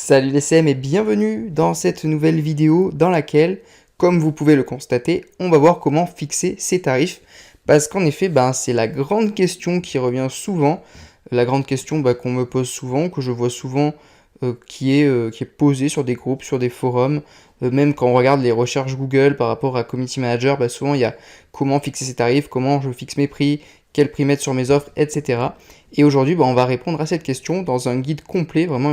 Salut les CM et bienvenue dans cette nouvelle vidéo dans laquelle, comme vous pouvez le constater, on va voir comment fixer ses tarifs. Parce qu'en effet, c'est la grande question qui revient souvent, la grande question qu'on me pose souvent, que je vois souvent qui est posée sur des groupes, sur des forums, même quand on regarde les recherches Google par rapport à Community Manager, souvent il y a comment fixer ses tarifs, comment je fixe mes prix, quel prix mettre sur mes offres, etc. Et aujourd'hui, on va répondre à cette question dans un guide complet, vraiment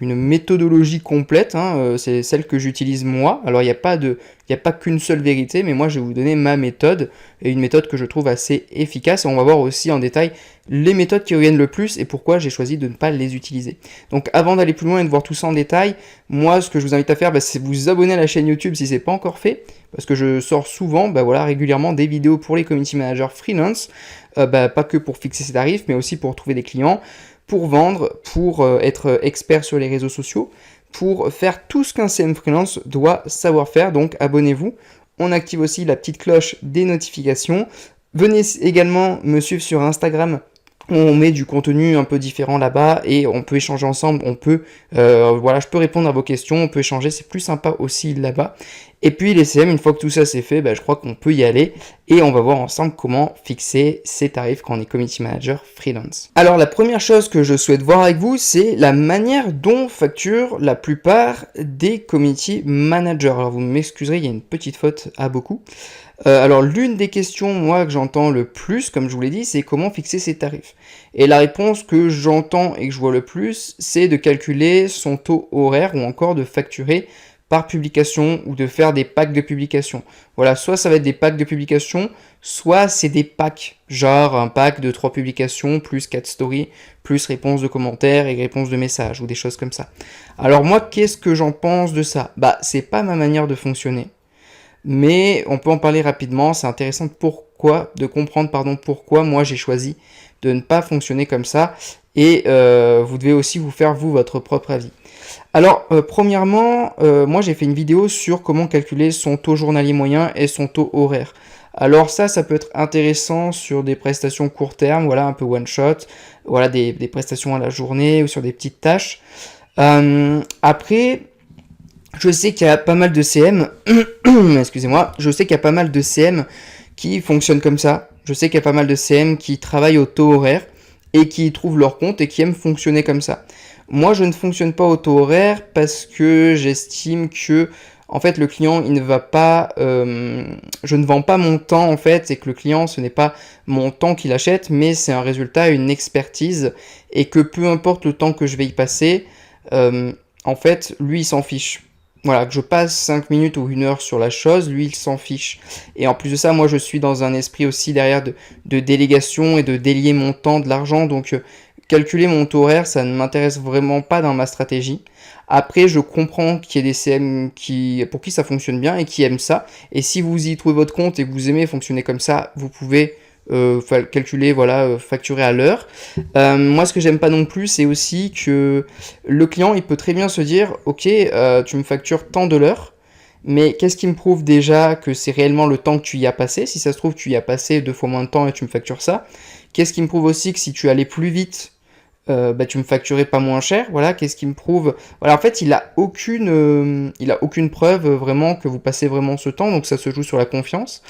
une méthodologie complète, c'est celle que j'utilise moi. Alors il n'y a pas qu'une seule vérité, mais moi je vais vous donner ma méthode, et une méthode que je trouve assez efficace, et on va voir aussi en détail les méthodes qui reviennent le plus et pourquoi j'ai choisi de ne pas les utiliser. Donc avant d'aller plus loin et de voir tout ça en détail, moi ce que je vous invite à faire, c'est vous abonner à la chaîne YouTube si ce n'est pas encore fait, parce que je sors souvent, régulièrement des vidéos pour les community managers freelance, pas que pour fixer ses tarifs, mais aussi pour trouver des clients, pour vendre, pour être expert sur les réseaux sociaux, pour faire tout ce qu'un CM freelance doit savoir faire. Donc abonnez-vous. On active aussi la petite cloche des notifications. Venez également me suivre sur Instagram. On met du contenu un peu différent là-bas et on peut échanger ensemble, je peux répondre à vos questions, on peut échanger, c'est plus sympa aussi là-bas. Et puis les CM, une fois que tout ça c'est fait, je crois qu'on peut y aller et on va voir ensemble comment fixer ses tarifs quand on est community manager freelance. Alors la première chose que je souhaite voir avec vous, c'est la manière dont facturent la plupart des community managers. Alors vous m'excuserez, il y a une petite faute à beaucoup. Alors l'une des questions, moi, que j'entends le plus, comme je vous l'ai dit, c'est comment fixer ses tarifs. Et la réponse que j'entends et que je vois le plus, c'est de calculer son taux horaire ou encore de facturer par publication ou de faire des packs de publication. Voilà, soit ça va être des packs de publication, soit c'est des packs, genre un pack de 3 publications, plus 4 stories, plus réponse de commentaires et réponse de messages, ou des choses comme ça. Alors moi, qu'est-ce que j'en pense de ça? C'est pas ma manière de fonctionner. Mais on peut en parler rapidement, c'est intéressant de comprendre pourquoi moi j'ai choisi de ne pas fonctionner comme ça, et vous devez aussi vous faire votre propre avis. Alors premièrement, moi j'ai fait une vidéo sur comment calculer son taux journalier moyen et son taux horaire. Alors ça peut être intéressant sur des prestations court terme, un peu one shot, des prestations à la journée ou sur des petites tâches. Après, je sais qu'il y a pas mal de CM, excusez-moi, je sais qu'il y a pas mal de CM qui fonctionnent comme ça. Je sais qu'il y a pas mal de CM qui travaillent au taux horaire et qui trouvent leur compte et qui aiment fonctionner comme ça. Moi, je ne fonctionne pas au taux horaire parce que j'estime que, en fait, le client, il ne va pas, je ne vends pas mon temps, en fait, et que le client, ce n'est pas mon temps qu'il achète, mais c'est un résultat, une expertise, et que peu importe le temps que je vais y passer, en fait, lui, il s'en fiche. Voilà, que je passe 5 minutes ou 1 heure sur la chose, lui il s'en fiche. Et en plus de ça, moi je suis dans un esprit aussi derrière de délégation et de délier mon temps de l'argent, donc calculer mon taux horaire, ça ne m'intéresse vraiment pas dans ma stratégie. Après, je comprends qu'il y ait des CM pour qui ça fonctionne bien et qui aiment ça, et si vous y trouvez votre compte et que vous aimez fonctionner comme ça, vous pouvez calculer, facturer à l'heure. Moi, ce que j'aime pas non plus, c'est aussi que le client, il peut très bien se dire, ok, tu me factures tant de l'heure, mais qu'est-ce qui me prouve déjà que c'est réellement le temps que tu y as passé? Si ça se trouve, tu y as passé 2 fois moins de temps et tu me factures ça. Qu'est-ce qui me prouve aussi que si tu allais plus vite, tu me facturais pas moins cher? Qu'est-ce qui me prouve? En fait, il a aucune preuve vraiment que vous passez vraiment ce temps, donc ça se joue sur la confiance.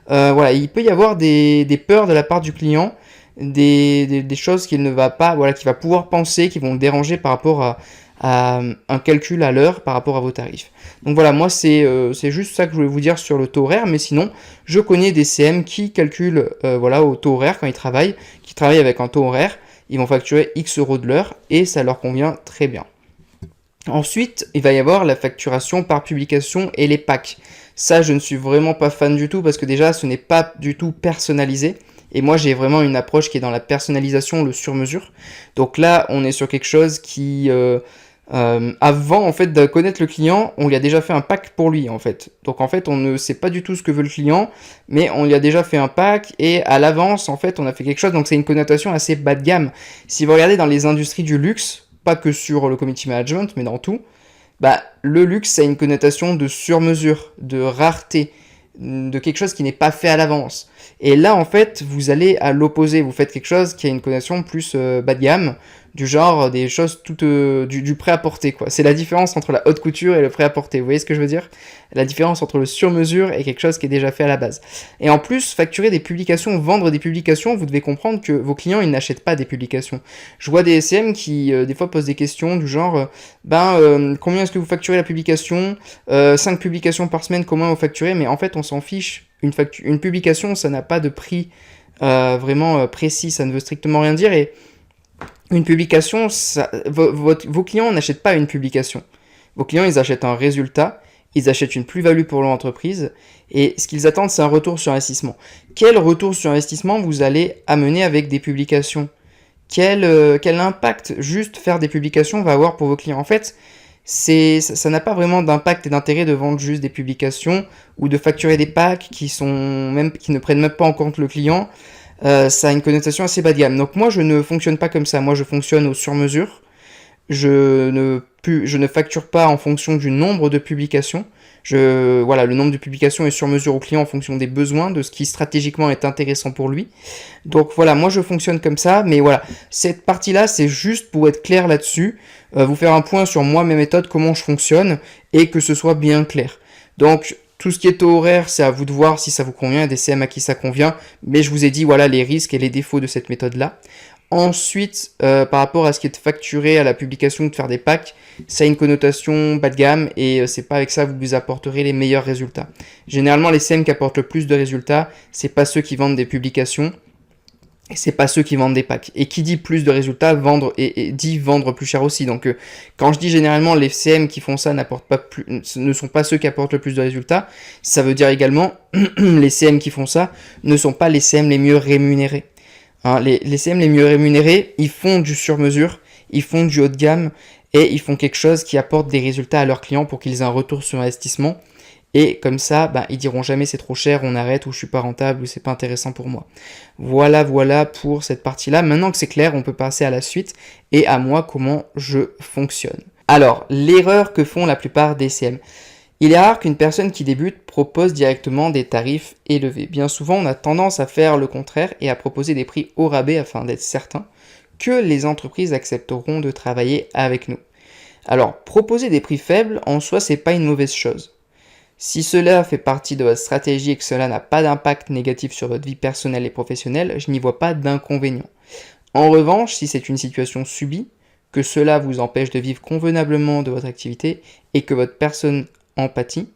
Il peut y avoir des peurs de la part du client, des choses qu'il ne va pas, qu'il va pouvoir penser, qui vont le déranger par rapport à un calcul à l'heure par rapport à vos tarifs. Donc moi c'est juste ça que je voulais vous dire sur le taux horaire, mais sinon je connais des CM qui calculent au taux horaire quand ils travaillent, qui travaillent avec un taux horaire, ils vont facturer X euros de l'heure et ça leur convient très bien. Ensuite, il va y avoir la facturation par publication et les packs. Ça, je ne suis vraiment pas fan du tout parce que déjà, ce n'est pas du tout personnalisé. Et moi, j'ai vraiment une approche qui est dans la personnalisation, le sur-mesure. Donc là, on est sur quelque chose qui, avant en fait de connaître le client, on lui a déjà fait un pack pour lui en fait. Donc en fait, on ne sait pas du tout ce que veut le client, mais on lui a déjà fait un pack et à l'avance, en fait, on a fait quelque chose. Donc c'est une connotation assez bas de gamme. Si vous regardez dans les industries du luxe, pas que sur le community management, mais dans tout, le luxe, ça a une connotation de sur-mesure, de rareté, de quelque chose qui n'est pas fait à l'avance. Et là, en fait, vous allez à l'opposé. Vous faites quelque chose qui a une connotation plus bas de gamme, du genre des choses toutes du prêt-à-porter, quoi. C'est la différence entre la haute couture et le prêt-à-porter. Vous voyez ce que je veux dire? La différence entre le sur-mesure et quelque chose qui est déjà fait à la base. Et en plus, facturer des publications, vendre des publications, vous devez comprendre que vos clients, ils n'achètent pas des publications. Je vois des SM qui, des fois, posent des questions du genre, combien est-ce que vous facturez la publication? 5 publications par semaine, comment vous facturez? Mais en fait, on s'en fiche. Une publication, ça n'a pas de prix vraiment précis, ça ne veut strictement rien dire. Et une publication, vos clients n'achètent pas une publication. Vos clients, ils achètent un résultat, ils achètent une plus-value pour leur entreprise, et ce qu'ils attendent, c'est un retour sur investissement. Quel retour sur investissement vous allez amener avec des publications? Quel impact juste faire des publications va avoir pour vos clients? En fait, ça n'a pas vraiment d'impact et d'intérêt de vendre juste des publications ou de facturer des packs qui ne prennent même pas en compte le client. Ça a une connotation assez bas de gamme. Donc moi, je ne fonctionne pas comme ça. Moi, je fonctionne au sur-mesure. Je ne facture pas en fonction du nombre de publications. Voilà, le nombre de publications est sur mesure au client en fonction des besoins, de ce qui stratégiquement est intéressant pour lui. Donc voilà, moi je fonctionne comme ça, mais voilà, cette partie-là, c'est juste pour être clair là-dessus, vous faire un point sur moi, mes méthodes, comment je fonctionne, et que ce soit bien clair. Donc, tout ce qui est taux horaire, c'est à vous de voir si ça vous convient, il y a des CM à qui ça convient, mais je vous ai dit, voilà, les risques et les défauts de cette méthode-là. Ensuite, par rapport à ce qui est de facturer à la publication ou de faire des packs, ça a une connotation bas de gamme et c'est pas avec ça que vous apporterez les meilleurs résultats. Généralement, les CM qui apportent le plus de résultats, c'est pas ceux qui vendent des publications et c'est pas ceux qui vendent des packs. Et qui dit plus de résultats, vendre et dit vendre plus cher aussi. Donc, quand je dis généralement les CM qui font ça ne sont pas ceux qui apportent le plus de résultats, ça veut dire également les CM qui font ça ne sont pas les CM les mieux rémunérés. Hein, les CM les mieux rémunérés, ils font du sur-mesure, ils font du haut de gamme et ils font quelque chose qui apporte des résultats à leurs clients pour qu'ils aient un retour sur investissement. Et comme ça, ils diront jamais c'est trop cher, on arrête, ou je suis pas rentable, ou c'est pas intéressant pour moi. Voilà pour cette partie-là. Maintenant que c'est clair, on peut passer à la suite et à moi comment je fonctionne. Alors, l'erreur que font la plupart des CM. Il est rare qu'une personne qui débute propose directement des tarifs élevés. Bien souvent, on a tendance à faire le contraire et à proposer des prix au rabais afin d'être certain que les entreprises accepteront de travailler avec nous. Alors, proposer des prix faibles, en soi, c'est pas une mauvaise chose. Si cela fait partie de votre stratégie et que cela n'a pas d'impact négatif sur votre vie personnelle et professionnelle, je n'y vois pas d'inconvénient. En revanche, si c'est une situation subie, que cela vous empêche de vivre convenablement de votre activité et que votre personne empathie,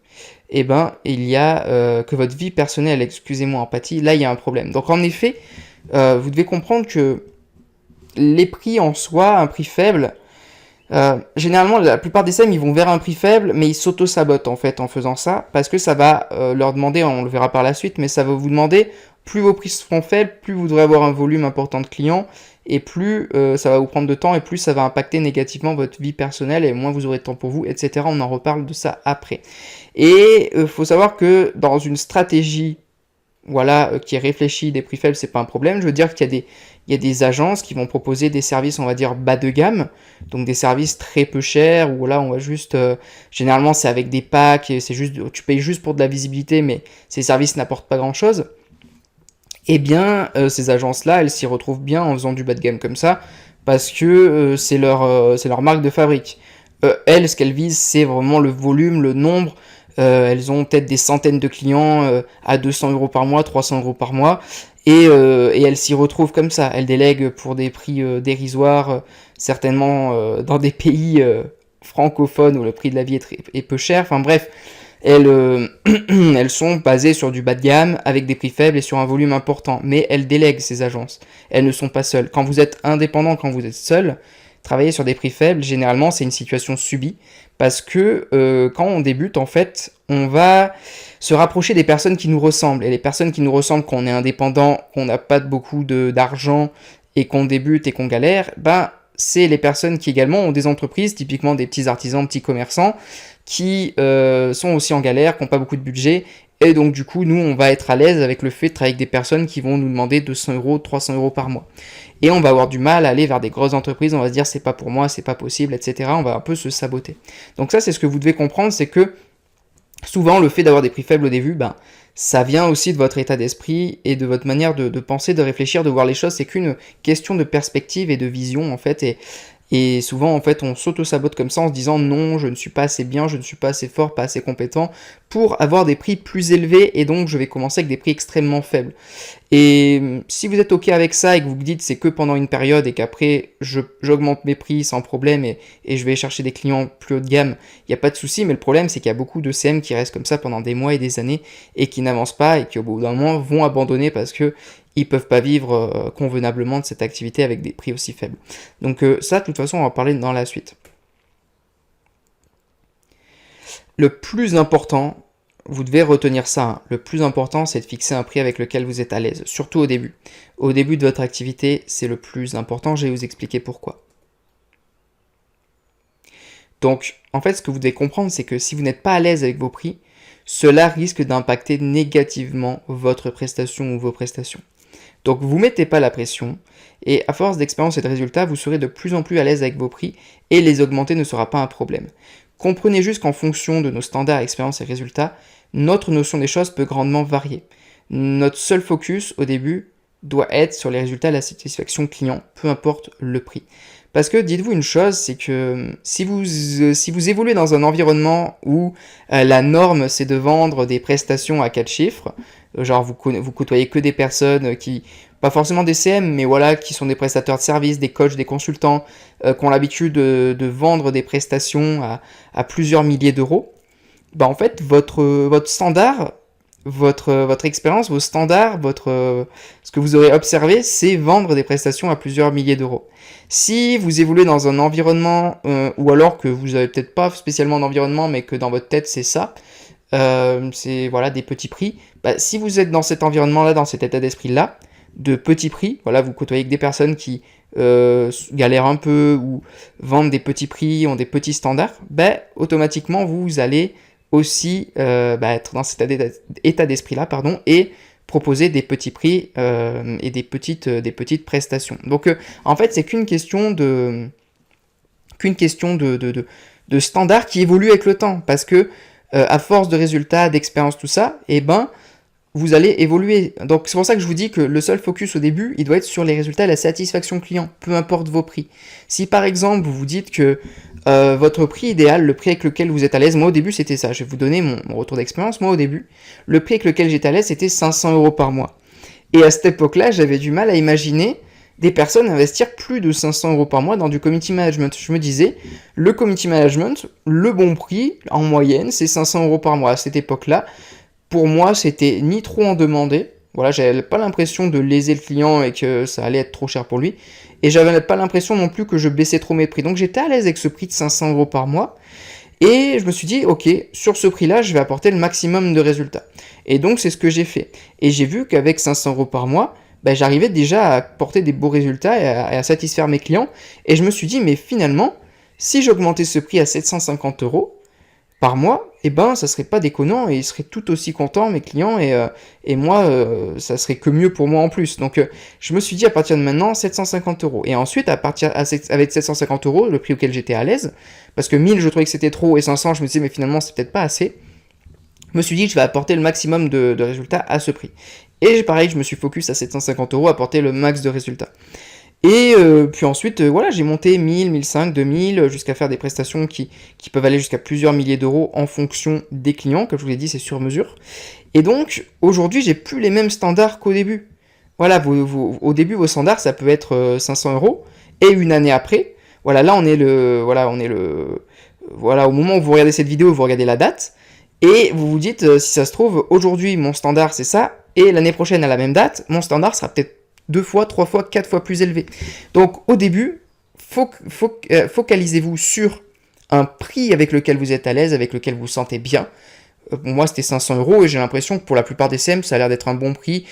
il y a que votre vie personnelle, empathie, là il y a un problème. Donc en effet, vous devez comprendre que les prix en soi, un prix faible, généralement la plupart des SEM ils vont vers un prix faible, mais ils s'auto-sabotent en fait en faisant ça, parce que ça va leur demander, on le verra par la suite, mais ça va vous demander, plus vos prix seront faibles, plus vous devrez avoir un volume important de clients, et plus ça va vous prendre de temps, et plus ça va impacter négativement votre vie personnelle, et moins vous aurez de temps pour vous, etc. On en reparle de ça après. Et faut savoir que dans une stratégie qui est réfléchie, des prix faibles, c'est pas un problème. Je veux dire qu'il y a des agences qui vont proposer des services, on va dire, bas de gamme, donc des services très peu chers, où là, on va juste, généralement, c'est avec des packs, et c'est juste, tu payes juste pour de la visibilité, mais ces services n'apportent pas grand-chose. Eh bien, ces agences-là, elles s'y retrouvent bien en faisant du bas de gamme comme ça, parce que c'est leur marque de fabrique. Elles, ce qu'elles visent, c'est vraiment le volume, le nombre. Elles ont peut-être des centaines de clients à 200 € par mois, 300 € par mois, et elles s'y retrouvent comme ça. Elles délèguent pour des prix dérisoires, certainement dans des pays francophones où le prix de la vie est peu cher. Enfin bref, elles sont basées sur du bas de gamme avec des prix faibles et sur un volume important, mais elles délèguent ces agences. Elles ne sont pas seules. Quand vous êtes indépendant, quand vous êtes seul, travailler sur des prix faibles, généralement, c'est une situation subie, parce que quand on débute, en fait, on va se rapprocher des personnes qui nous ressemblent. Et les personnes qui nous ressemblent, quand on est indépendant, qu'on n'a pas beaucoup d'argent, et qu'on débute et qu'on galère, c'est les personnes qui également ont des entreprises, typiquement des petits artisans, petits commerçants, qui sont aussi en galère, qui n'ont pas beaucoup de budget. Et donc du coup, nous, on va être à l'aise avec le fait de travailler avec des personnes qui vont nous demander 200 €, 300 € par mois. Et on va avoir du mal à aller vers des grosses entreprises, on va se dire c'est pas pour moi, c'est pas possible, etc. On va un peu se saboter. Donc ça, c'est ce que vous devez comprendre, c'est que souvent le fait d'avoir des prix faibles au début, Ça vient aussi de votre état d'esprit et de votre manière de penser, de réfléchir, de voir les choses. C'est qu'une question de perspective et de vision en fait. Et souvent, en fait, on s'auto-sabote comme ça en se disant non, je ne suis pas assez bien, je ne suis pas assez fort, pas assez compétent pour avoir des prix plus élevés et donc je vais commencer avec des prix extrêmement faibles. Et si vous êtes ok avec ça et que vous vous dites c'est que pendant une période et qu'après j'augmente mes prix sans problème et je vais chercher des clients plus haut de gamme, il n'y a pas de souci, mais le problème c'est qu'il y a beaucoup de CM qui restent comme ça pendant des mois et des années et qui n'avancent pas et qui au bout d'un moment vont abandonner parce que ils peuvent pas vivre convenablement de cette activité avec des prix aussi faibles. Donc ça, de toute façon, on va en parler dans la suite. Le plus important, vous devez retenir ça, hein. Le plus important, c'est de fixer un prix avec lequel vous êtes à l'aise, surtout au début. Au début de votre activité, c'est le plus important, je vais vous expliquer pourquoi. Donc, en fait, ce que vous devez comprendre, c'est que si vous n'êtes pas à l'aise avec vos prix, cela risque d'impacter négativement votre prestation ou vos prestations. Donc vous ne mettez pas la pression, et à force d'expérience et de résultats, vous serez de plus en plus à l'aise avec vos prix, et les augmenter ne sera pas un problème. Comprenez juste qu'en fonction de nos standards, expériences et résultats, notre notion des choses peut grandement varier. Notre seul focus au début doit être sur les résultats et la satisfaction client, peu importe le prix. Parce que dites-vous une chose, c'est que si vous évoluez dans un environnement où la norme c'est de vendre des prestations à 4 chiffres, genre vous côtoyez que des personnes qui, pas forcément des CM, mais voilà, qui sont des prestataires de services, des coachs, des consultants, qui ont l'habitude de vendre des prestations à plusieurs milliers d'euros, bah en fait votre standard, votre expérience, vos standards, ce que vous aurez observé, c'est vendre des prestations à plusieurs milliers d'euros. Si vous évoluez dans un environnement, ou alors que vous n'avez peut-être pas spécialement d'environnement, mais que dans votre tête c'est ça, c'est voilà des petits prix, bah, si vous êtes dans cet environnement-là, dans cet état d'esprit-là, de petits prix, voilà, vous côtoyez que des personnes qui galèrent un peu ou vendent des petits prix, ont des petits standards, bah, automatiquement vous allez aussi être dans cet état d'esprit-là, et proposer des petits prix et des petites prestations. Donc en fait, c'est qu'une question de standard qui évolue avec le temps, parce que à force de résultats, d'expérience, tout ça, vous allez évoluer. Donc c'est pour ça que je vous dis que le seul focus au début, il doit être sur les résultats et la satisfaction client, peu importe vos prix. Si par exemple vous vous dites que votre prix idéal, le prix avec lequel vous êtes à l'aise, moi au début c'était ça, je vais vous donner mon retour d'expérience, moi au début, le prix avec lequel j'étais à l'aise c'était 500 € par mois. Et à cette époque-là, j'avais du mal à imaginer des personnes investir plus de 500 € par mois dans du community management. Je me disais, le community management, le bon prix, en moyenne, c'est 500 € par mois. À cette époque-là, pour moi, c'était ni trop en demander. Voilà, j'avais pas l'impression de léser le client et que ça allait être trop cher pour lui. Et j'avais pas l'impression non plus que je baissais trop mes prix. Donc j'étais à l'aise avec ce prix de 500 € par mois. Et je me suis dit, ok, sur ce prix-là, je vais apporter le maximum de résultats. Et donc c'est ce que j'ai fait. Et j'ai vu qu'avec 500 € par mois, j'arrivais déjà à apporter des beaux résultats et à satisfaire mes clients. Et je me suis dit, mais finalement, si j'augmentais ce prix à 750 € par mois, ça serait pas déconnant et ils seraient tout aussi contents, mes clients, et moi, ça serait que mieux pour moi en plus. Donc, je me suis dit à partir de maintenant, 750 €. Et ensuite, avec 750 €, le prix auquel j'étais à l'aise, parce que 1000, je trouvais que c'était trop, et 500, je me disais, mais finalement, c'est peut-être pas assez. Je me suis dit que je vais apporter le maximum de résultats à ce prix. Et pareil, je me suis focus à 750 €, apporter le max de résultats. Et puis ensuite, j'ai monté 1000, 1500, 2000, jusqu'à faire des prestations qui peuvent aller jusqu'à plusieurs milliers d'euros en fonction des clients. Comme je vous l'ai dit, c'est sur mesure. Et donc, aujourd'hui, j'ai plus les mêmes standards qu'au début. Voilà, au début, vos standards, ça peut être 500 €. Et une année après, voilà, là, au moment où vous regardez cette vidéo, vous regardez la date. Et vous vous dites, si ça se trouve, aujourd'hui, mon standard, c'est ça. Et l'année prochaine, à la même date, mon standard sera peut-être 2 fois, 3 fois, 4 fois plus élevé. Donc au début, focalisez-vous sur un prix avec lequel vous êtes à l'aise, avec lequel vous vous sentez bien. Moi, c'était 500 € et j'ai l'impression que pour la plupart des CM, ça a l'air d'être un bon prix.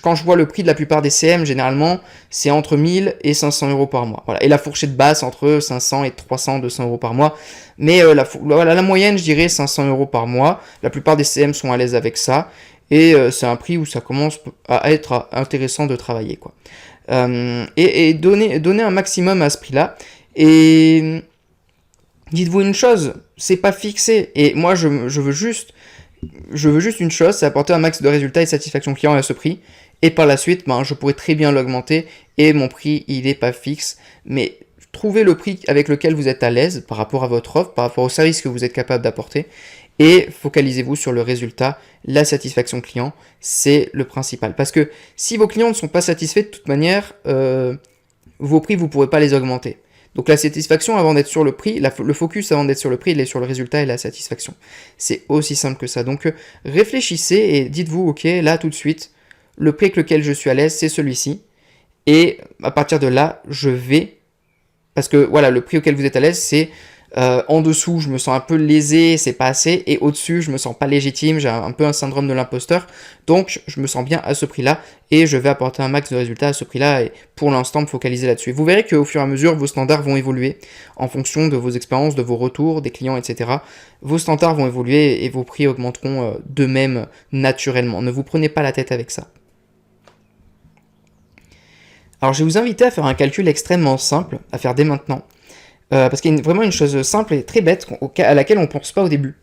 Quand je vois le prix de la plupart des CM, généralement, c'est entre 1000 et 500 € par mois. Voilà. Et la fourchette basse, entre 500 et 300, 200 € par mois. Mais la moyenne, je dirais 500 € par mois. La plupart des CM sont à l'aise avec ça. Et c'est un prix où ça commence à être intéressant de travailler, quoi. Et donner un maximum à ce prix-là. Et dites-vous une chose, c'est pas fixé. Et moi, je veux juste je veux juste une chose, c'est apporter un max de résultats et de satisfaction client à ce prix. Et par la suite, ben, je pourrais très bien l'augmenter et mon prix, il n'est pas fixe. Mais trouvez le prix avec lequel vous êtes à l'aise par rapport à votre offre, par rapport au service que vous êtes capable d'apporter. Et focalisez-vous sur le résultat, la satisfaction client, c'est le principal. Parce que si vos clients ne sont pas satisfaits, de toute manière, vos prix, vous ne pourrez pas les augmenter. Donc la satisfaction avant d'être sur le prix, le focus avant d'être sur le prix, il est sur le résultat et la satisfaction. C'est aussi simple que ça. Donc réfléchissez et dites-vous, ok, là tout de suite, le prix avec lequel je suis à l'aise, c'est celui-ci. Et à partir de là, je vais... Parce que voilà, le prix auquel vous êtes à l'aise, c'est en dessous, je me sens un peu lésé, c'est pas assez. Et au-dessus, je me sens pas légitime, j'ai un peu un syndrome de l'imposteur. Donc, je me sens bien à ce prix-là et je vais apporter un max de résultats à ce prix-là. Et pour l'instant, me focaliser là-dessus. Vous verrez qu'au fur et à mesure, vos standards vont évoluer en fonction de vos expériences, de vos retours, des clients, etc. Vos standards vont évoluer et vos prix augmenteront d'eux-mêmes naturellement. Ne vous prenez pas la tête avec ça. Alors, je vais vous inviter à faire un calcul extrêmement simple, à faire dès maintenant. Parce qu'il y a vraiment une chose simple et très bête à laquelle on ne pense pas au début.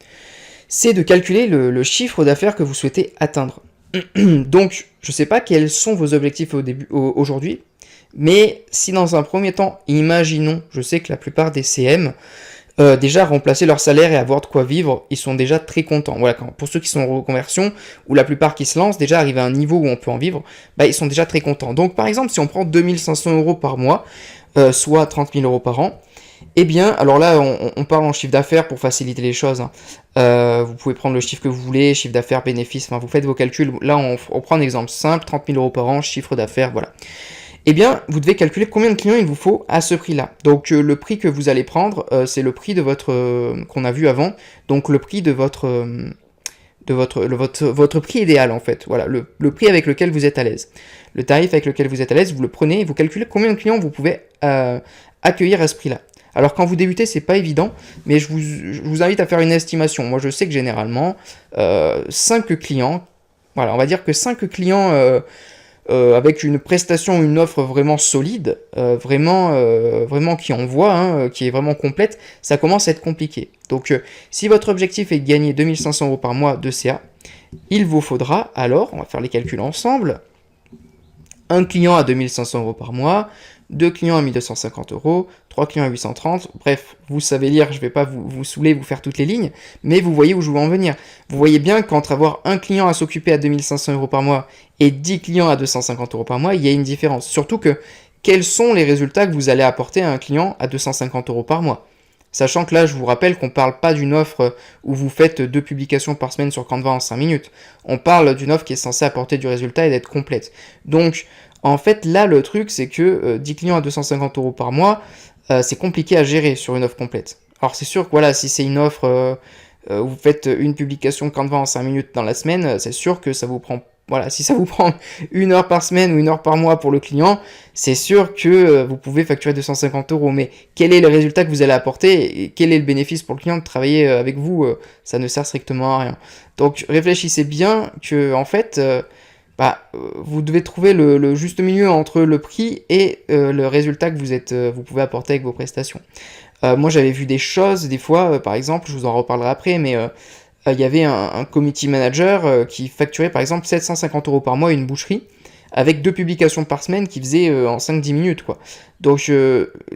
C'est de calculer le chiffre d'affaires que vous souhaitez atteindre. Donc, je ne sais pas quels sont vos objectifs aujourd'hui, mais si dans un premier temps, imaginons, je sais que la plupart des CM, déjà remplacer leur salaire et avoir de quoi vivre, ils sont déjà très contents. Voilà, pour ceux qui sont en reconversion, ou la plupart qui se lancent, déjà arriver à un niveau où on peut en vivre, bah, ils sont déjà très contents. Donc par exemple, si on prend 2500 € par mois, soit 30 000 € par an, eh bien, alors là, on parle en chiffre d'affaires pour faciliter les choses. Vous pouvez prendre le chiffre que vous voulez, chiffre d'affaires, bénéfice, enfin vous faites vos calculs. Là, on prend un exemple simple, 30 000 € par an, chiffre d'affaires, voilà. Eh bien, vous devez calculer combien de clients il vous faut à ce prix-là. Donc, le prix que vous allez prendre, c'est le prix de votre qu'on a vu avant. Donc, le prix de votre prix idéal en fait. Voilà, le prix avec lequel vous êtes à l'aise. Le tarif avec lequel vous êtes à l'aise, vous le prenez et vous calculez combien de clients vous pouvez accueillir à ce prix-là. Alors quand vous débutez, c'est pas évident, mais je vous invite à faire une estimation. Moi, je sais que généralement, 5 clients, voilà, on va dire que 5 clients avec une prestation, une offre vraiment solide, vraiment qui envoie, hein, qui est vraiment complète, ça commence à être compliqué. Donc, si votre objectif est de gagner 2500 € par mois de CA, il vous faudra alors, on va faire les calculs ensemble, un client à 2500 € par mois, 2 clients à 1250 €, 3 clients à 830, bref, vous savez lire, je ne vais pas vous saouler, vous faire toutes les lignes, mais vous voyez où je veux en venir. Vous voyez bien qu'entre avoir un client à s'occuper à 2500 € par mois et 10 clients à 250 € par mois, il y a une différence. Surtout que, quels sont les résultats que vous allez apporter à un client à 250 € par mois? Sachant que là, je vous rappelle qu'on ne parle pas d'une offre où vous faites 2 publications par semaine sur Canva en 5 minutes. On parle d'une offre qui est censée apporter du résultat et d'être complète. Donc, en fait, là, le truc, c'est que 10 clients à 250 € par mois, c'est compliqué à gérer sur une offre complète. Alors, c'est sûr que voilà, si c'est une offre où vous faites une publication Canva en 5 minutes dans la semaine, c'est sûr que ça vous prend... Voilà, si ça vous prend 1 heure par semaine ou 1 heure par mois pour le client, c'est sûr que vous pouvez facturer 250 €. Mais quel est le résultat que vous allez apporter et quel est le bénéfice pour le client de travailler avec vous? Ça ne sert strictement à rien. Donc, réfléchissez bien que, en fait... vous devez trouver le juste milieu entre le prix et le résultat que vous pouvez apporter avec vos prestations. Moi, j'avais vu des choses, des fois, par exemple, je vous en reparlerai après, mais il y avait un committee manager qui facturait, par exemple, 750 € par mois une boucherie, avec 2 publications par semaine qui faisaient en 5-10 minutes, quoi. Donc,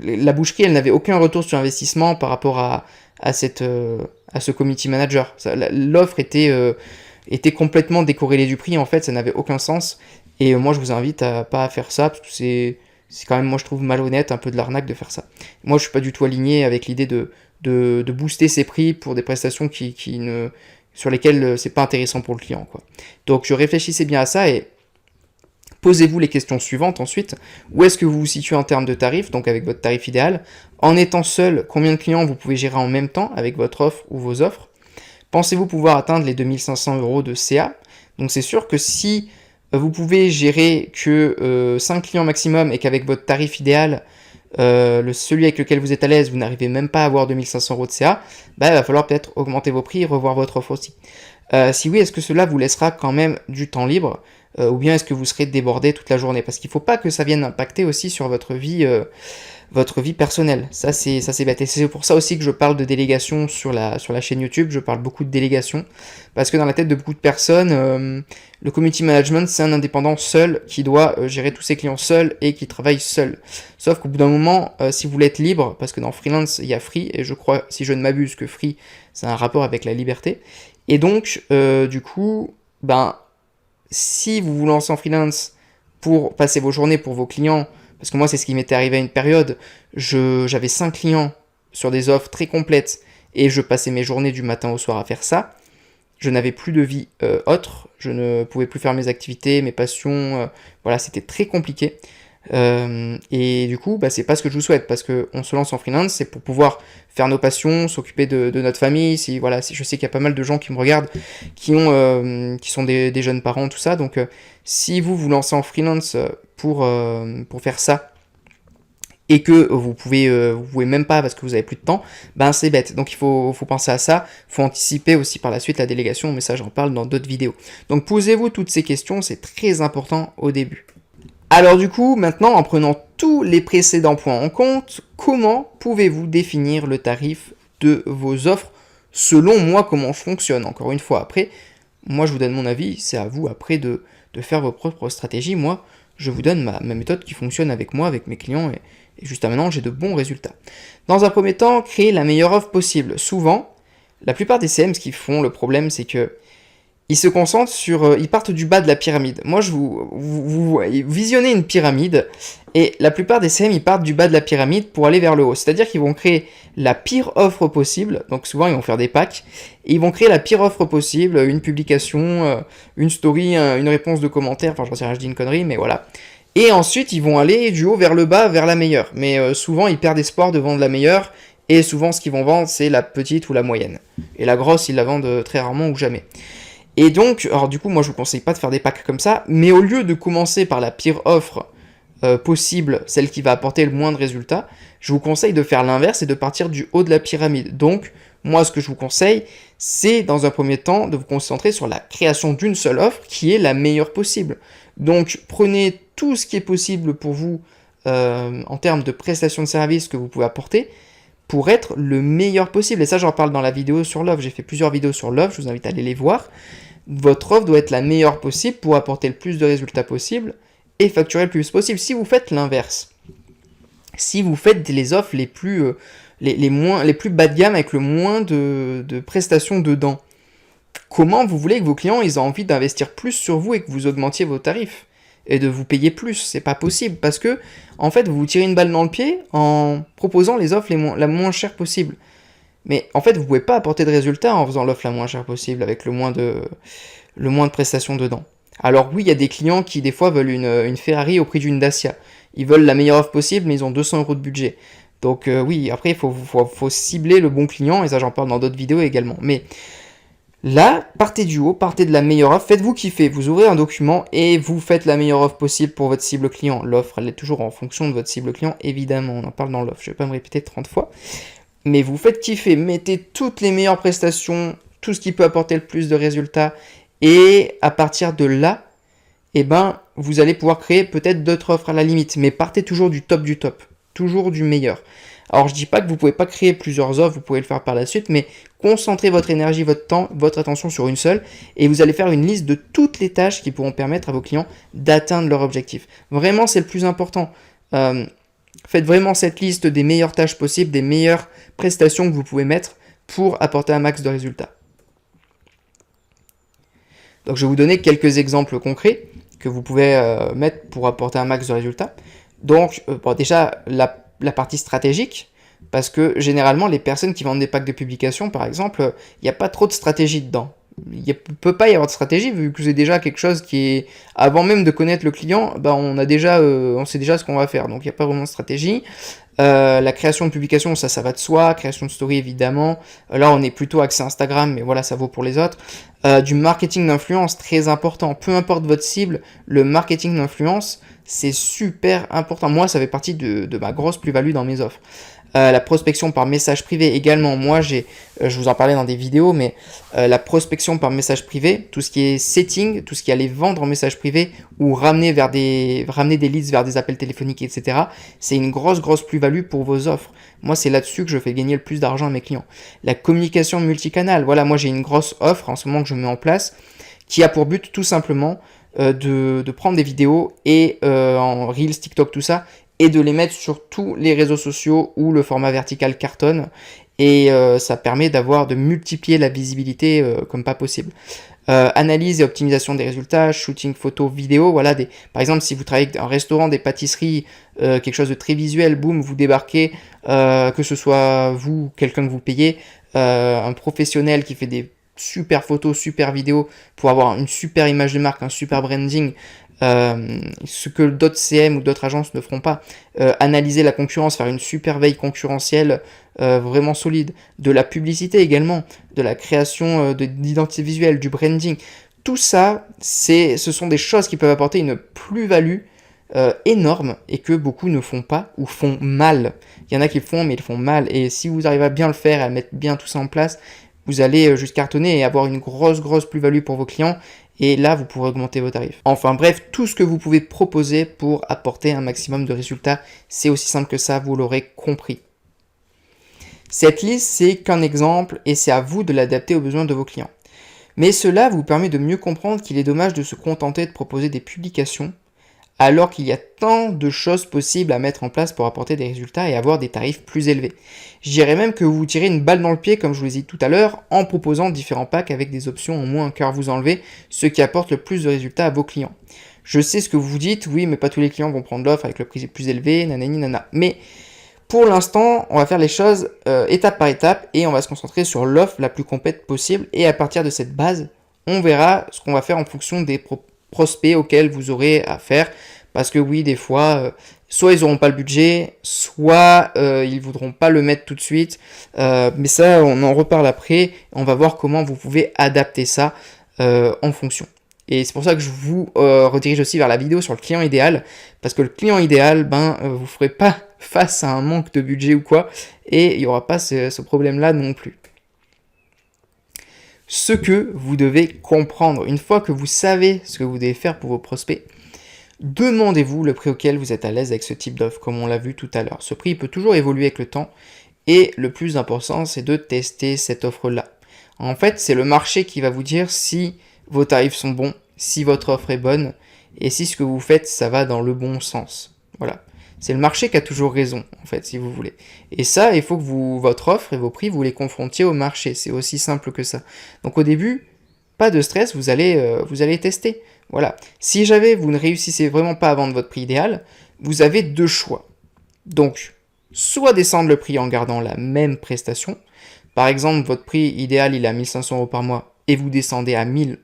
la boucherie, elle n'avait aucun retour sur investissement par rapport à ce committee manager. L'offre était complètement décorrélé du prix, en fait, ça n'avait aucun sens. Et moi, je vous invite à pas faire ça, parce que c'est quand même, moi, je trouve malhonnête, un peu de l'arnaque de faire ça. Moi, je suis pas du tout aligné avec l'idée de booster ses prix pour des prestations sur lesquelles c'est pas intéressant pour le client, quoi. Donc, réfléchissez bien à ça et posez-vous les questions suivantes ensuite. Où est-ce que vous vous situez en termes de tarifs, donc avec votre tarif idéal? En étant seul, combien de clients vous pouvez gérer en même temps avec votre offre ou vos offres? Pensez-vous pouvoir atteindre les 2500 € de CA? Donc c'est sûr que si vous pouvez gérer que 5 clients maximum et qu'avec votre tarif idéal, celui avec lequel vous êtes à l'aise, vous n'arrivez même pas à avoir 2500 € de CA, il va falloir peut-être augmenter vos prix et revoir votre offre aussi. Si oui, est-ce que cela vous laissera quand même du temps libre ou bien est-ce que vous serez débordé toute la journée? Parce qu'il ne faut pas que ça vienne impacter aussi sur votre vie personnelle. Ça c'est bête. Et c'est pour ça aussi que je parle de délégation sur la chaîne YouTube. Je parle beaucoup de délégation parce que dans la tête de beaucoup de personnes, le community management c'est un indépendant seul qui doit gérer tous ses clients seul et qui travaille seul. Sauf qu'au bout d'un moment, si vous voulez être libre, parce que dans freelance il y a free et je crois, si je ne m'abuse, que free c'est un rapport avec la liberté. Et donc du coup, si vous vous lancez en freelance pour passer vos journées pour vos clients, parce que moi c'est ce qui m'était arrivé à une période, j'avais 5 clients sur des offres très complètes et je passais mes journées du matin au soir à faire ça. Je n'avais plus de vie autre, je ne pouvais plus faire mes activités, mes passions, voilà, c'était très compliqué. Et du coup, c'est pas ce que je vous souhaite, parce qu'on se lance en freelance, c'est pour pouvoir faire nos passions, s'occuper de notre famille. Si je sais qu'il y a pas mal de gens qui me regardent, qui sont des jeunes parents, tout ça. Donc, si vous lancez en freelance pour faire ça, et que vous pouvez même pas parce que vous avez plus de temps, c'est bête. Donc il faut penser à ça, il faut anticiper aussi par la suite la délégation, mais ça j'en parle dans d'autres vidéos. Donc posez-vous toutes ces questions, c'est très important au début. Alors du coup, maintenant, en prenant tous les précédents points en compte, comment pouvez-vous définir le tarif de vos offres selon moi comment je fonctionne? Encore une fois, après, moi je vous donne mon avis, c'est à vous après de faire vos propres stratégies. Moi, je vous donne ma méthode qui fonctionne avec moi, avec mes clients, et jusqu'à maintenant, j'ai de bons résultats. Dans un premier temps, créer la meilleure offre possible. Souvent, la plupart des CM, ce qu'ils font, le problème, c'est que ils se concentrent ils partent du bas de la pyramide. Moi, vous visionnez une pyramide, et la plupart des CM, ils partent du bas de la pyramide pour aller vers le haut. C'est-à-dire qu'ils vont créer la pire offre possible, donc souvent, ils vont faire des packs, et ils vont créer la pire offre possible, une publication, une story, une réponse de commentaire, enfin, je sais rien, je dis une connerie, mais voilà. Et ensuite, ils vont aller du haut vers le bas, vers la meilleure. Mais souvent, ils perdent espoir de vendre la meilleure, et souvent, ce qu'ils vont vendre, c'est la petite ou la moyenne. Et la grosse, ils la vendent très rarement ou jamais. Et donc, alors du coup, moi je vous conseille pas de faire des packs comme ça, mais au lieu de commencer par la pire offre possible, celle qui va apporter le moins de résultats, je vous conseille de faire l'inverse et de partir du haut de la pyramide. Donc, moi ce que je vous conseille, c'est dans un premier temps de vous concentrer sur la création d'une seule offre qui est la meilleure possible. Donc, prenez tout ce qui est possible pour vous en termes de prestations de services que vous pouvez apporter, pour être le meilleur possible. Et ça, j'en parle dans la vidéo sur l'offre. J'ai fait plusieurs vidéos sur l'offre, je vous invite à aller les voir. Votre offre doit être la meilleure possible pour apporter le plus de résultats possible et facturer le plus possible. Si vous faites l'inverse, si vous faites les offres les plus bas de gamme avec le moins de prestations dedans, comment vous voulez que vos clients ils aient envie d'investir plus sur vous et que vous augmentiez vos tarifs et de vous payer plus? C'est pas possible parce que en fait vous vous tirez une balle dans le pied en proposant les offres la moins chère possible. Mais en fait vous pouvez pas apporter de résultats en faisant l'offre la moins chère possible avec le moins de prestations dedans. Alors oui, il y a des clients qui des fois veulent une Ferrari au prix d'une Dacia. Ils veulent la meilleure offre possible mais ils ont 200 € de budget. Donc oui, après il faut cibler le bon client et ça j'en parle dans d'autres vidéos également. Mais là, partez du haut, partez de la meilleure offre, faites-vous kiffer, vous ouvrez un document et vous faites la meilleure offre possible pour votre cible client. L'offre, elle est toujours en fonction de votre cible client, évidemment, on en parle dans l'offre, je ne vais pas me répéter 30 fois. Mais vous faites kiffer, mettez toutes les meilleures prestations, tout ce qui peut apporter le plus de résultats, et à partir de là, vous allez pouvoir créer peut-être d'autres offres à la limite, mais partez toujours du top, toujours du meilleur. Alors je dis pas que vous pouvez pas créer plusieurs offres, vous pouvez le faire par la suite, mais concentrez votre énergie, votre temps, votre attention sur une seule, et vous allez faire une liste de toutes les tâches qui pourront permettre à vos clients d'atteindre leur objectif. Vraiment, c'est le plus important. Faites vraiment cette liste des meilleures tâches possibles, des meilleures prestations que vous pouvez mettre pour apporter un max de résultats. Donc je vais vous donner quelques exemples concrets que vous pouvez mettre pour apporter un max de résultats. Donc déjà, la partie stratégique, parce que généralement les personnes qui vendent des packs de publication par exemple, il n'y a pas trop de stratégie dedans. Il ne peut pas y avoir de stratégie vu que c'est déjà quelque chose qui est, avant même de connaître le client, on sait déjà ce qu'on va faire, donc il n'y a pas vraiment de stratégie. La création de publication, ça va de soi, création de story évidemment, là on est plutôt axé Instagram, mais voilà, ça vaut pour les autres. Du marketing d'influence, très important, peu importe votre cible, le marketing d'influence, c'est super important. Moi, ça fait partie de ma grosse plus-value dans mes offres. La prospection par message privé également, moi je vous en parlais dans des vidéos, mais la prospection par message privé, tout ce qui est setting, tout ce qui est aller vendre en message privé ou ramener des leads vers des appels téléphoniques, etc. C'est une grosse plus-value pour vos offres. Moi, c'est là-dessus que je fais gagner le plus d'argent à mes clients. La communication multicanal, voilà, moi j'ai une grosse offre en ce moment que je mets en place qui a pour but tout simplement de prendre des vidéos et en Reels, TikTok, tout ça, et de les mettre sur tous les réseaux sociaux où le format vertical cartonne. Et ça permet de multiplier la visibilité comme pas possible. Analyse et optimisation des résultats, shooting photo, vidéo, voilà, par exemple si vous travaillez avec un restaurant, des pâtisseries, quelque chose de très visuel, boum, vous débarquez, que ce soit vous, quelqu'un que vous payez, un professionnel qui fait des super photos, super vidéos pour avoir une super image de marque, un super branding, ce que d'autres CM ou d'autres agences ne feront pas. Analyser la concurrence, faire une super veille concurrentielle vraiment solide, de la publicité également, de la création d'identité visuelle, du branding. Tout ça, ce sont des choses qui peuvent apporter une plus-value énorme et que beaucoup ne font pas ou font mal. Il y en a qui le font mais ils le font mal, et si vous arrivez à bien le faire et à mettre bien tout ça en place, vous allez juste cartonner et avoir une grosse plus-value pour vos clients, et là vous pourrez augmenter vos tarifs. Enfin bref, tout ce que vous pouvez proposer pour apporter un maximum de résultats, c'est aussi simple que ça, vous l'aurez compris. Cette liste, c'est qu'un exemple et c'est à vous de l'adapter aux besoins de vos clients. Mais cela vous permet de mieux comprendre qu'il est dommage de se contenter de proposer des publications alors qu'il y a tant de choses possibles à mettre en place pour apporter des résultats et avoir des tarifs plus élevés. Je dirais même que vous vous tirez une balle dans le pied, comme je vous l'ai dit tout à l'heure, en proposant différents packs avec des options en moins, car vous enlevez ce qui apporte le plus de résultats à vos clients. Je sais ce que vous vous dites, oui, mais pas tous les clients vont prendre l'offre avec le prix plus élevé, nanani nana. Mais pour l'instant, on va faire les choses étape par étape et on va se concentrer sur l'offre la plus complète possible, et à partir de cette base, on verra ce qu'on va faire en fonction des prospects auxquels vous aurez affaire, parce que oui, des fois, soit ils n'auront pas le budget, soit ils voudront pas le mettre tout de suite, mais ça, on en reparle après, on va voir comment vous pouvez adapter ça en fonction. Et c'est pour ça que je vous redirige aussi vers la vidéo sur le client idéal, parce que le client idéal, vous ne ferez pas face à un manque de budget ou quoi, et il n'y aura pas ce problème-là non plus. Ce que vous devez comprendre, une fois que vous savez ce que vous devez faire pour vos prospects, demandez-vous le prix auquel vous êtes à l'aise avec ce type d'offre, comme on l'a vu tout à l'heure. Ce prix peut toujours évoluer avec le temps, et le plus important, c'est de tester cette offre-là. En fait, c'est le marché qui va vous dire si vos tarifs sont bons, si votre offre est bonne, et si ce que vous faites, ça va dans le bon sens. Voilà. C'est le marché qui a toujours raison, en fait, si vous voulez. Et ça, il faut que votre offre et vos prix, vous les confrontiez au marché. C'est aussi simple que ça. Donc au début, pas de stress, vous allez tester. Voilà. Si jamais vous ne réussissez vraiment pas à vendre votre prix idéal, vous avez deux choix. Donc, soit descendre le prix en gardant la même prestation. Par exemple, votre prix idéal, il est à 1500 € par mois et vous descendez à 1000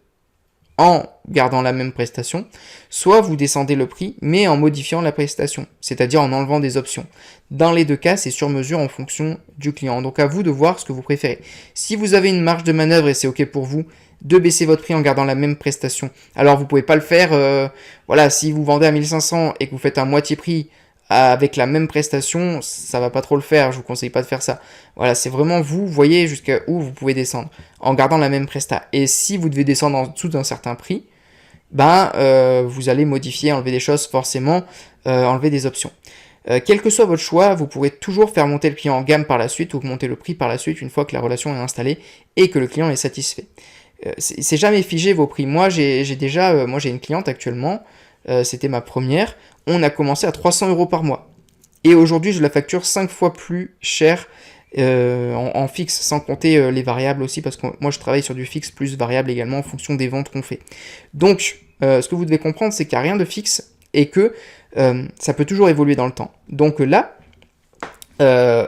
en gardant la même prestation, soit vous descendez le prix mais en modifiant la prestation, c'est-à-dire en enlevant des options. Dans les deux cas, c'est sur mesure en fonction du client. Donc à vous de voir ce que vous préférez. Si vous avez une marge de manœuvre et c'est ok pour vous de baisser votre prix en gardant la même prestation, alors vous pouvez pas le faire. Voilà, si vous vendez à 1500 et que vous faites un moitié prix avec la même prestation, ça va pas trop le faire, je vous conseille pas de faire ça. Voilà, c'est vraiment vous voyez jusqu'à où vous pouvez descendre en gardant la même presta. Et si vous devez descendre en dessous d'un certain prix, vous allez modifier, enlever des choses forcément, enlever des options. Quel que soit votre choix, vous pourrez toujours faire monter le client en gamme par la suite ou augmenter le prix par la suite une fois que la relation est installée et que le client est satisfait. C'est jamais figé vos prix. Moi j'ai une cliente actuellement, c'était ma première, on a commencé à 300 € par mois. Et aujourd'hui, je la facture 5 fois plus cher en fixe, sans compter les variables aussi, parce que moi, je travaille sur du fixe plus variable également en fonction des ventes qu'on fait. Donc, ce que vous devez comprendre, c'est qu'il n'y a rien de fixe et que ça peut toujours évoluer dans le temps. Donc là,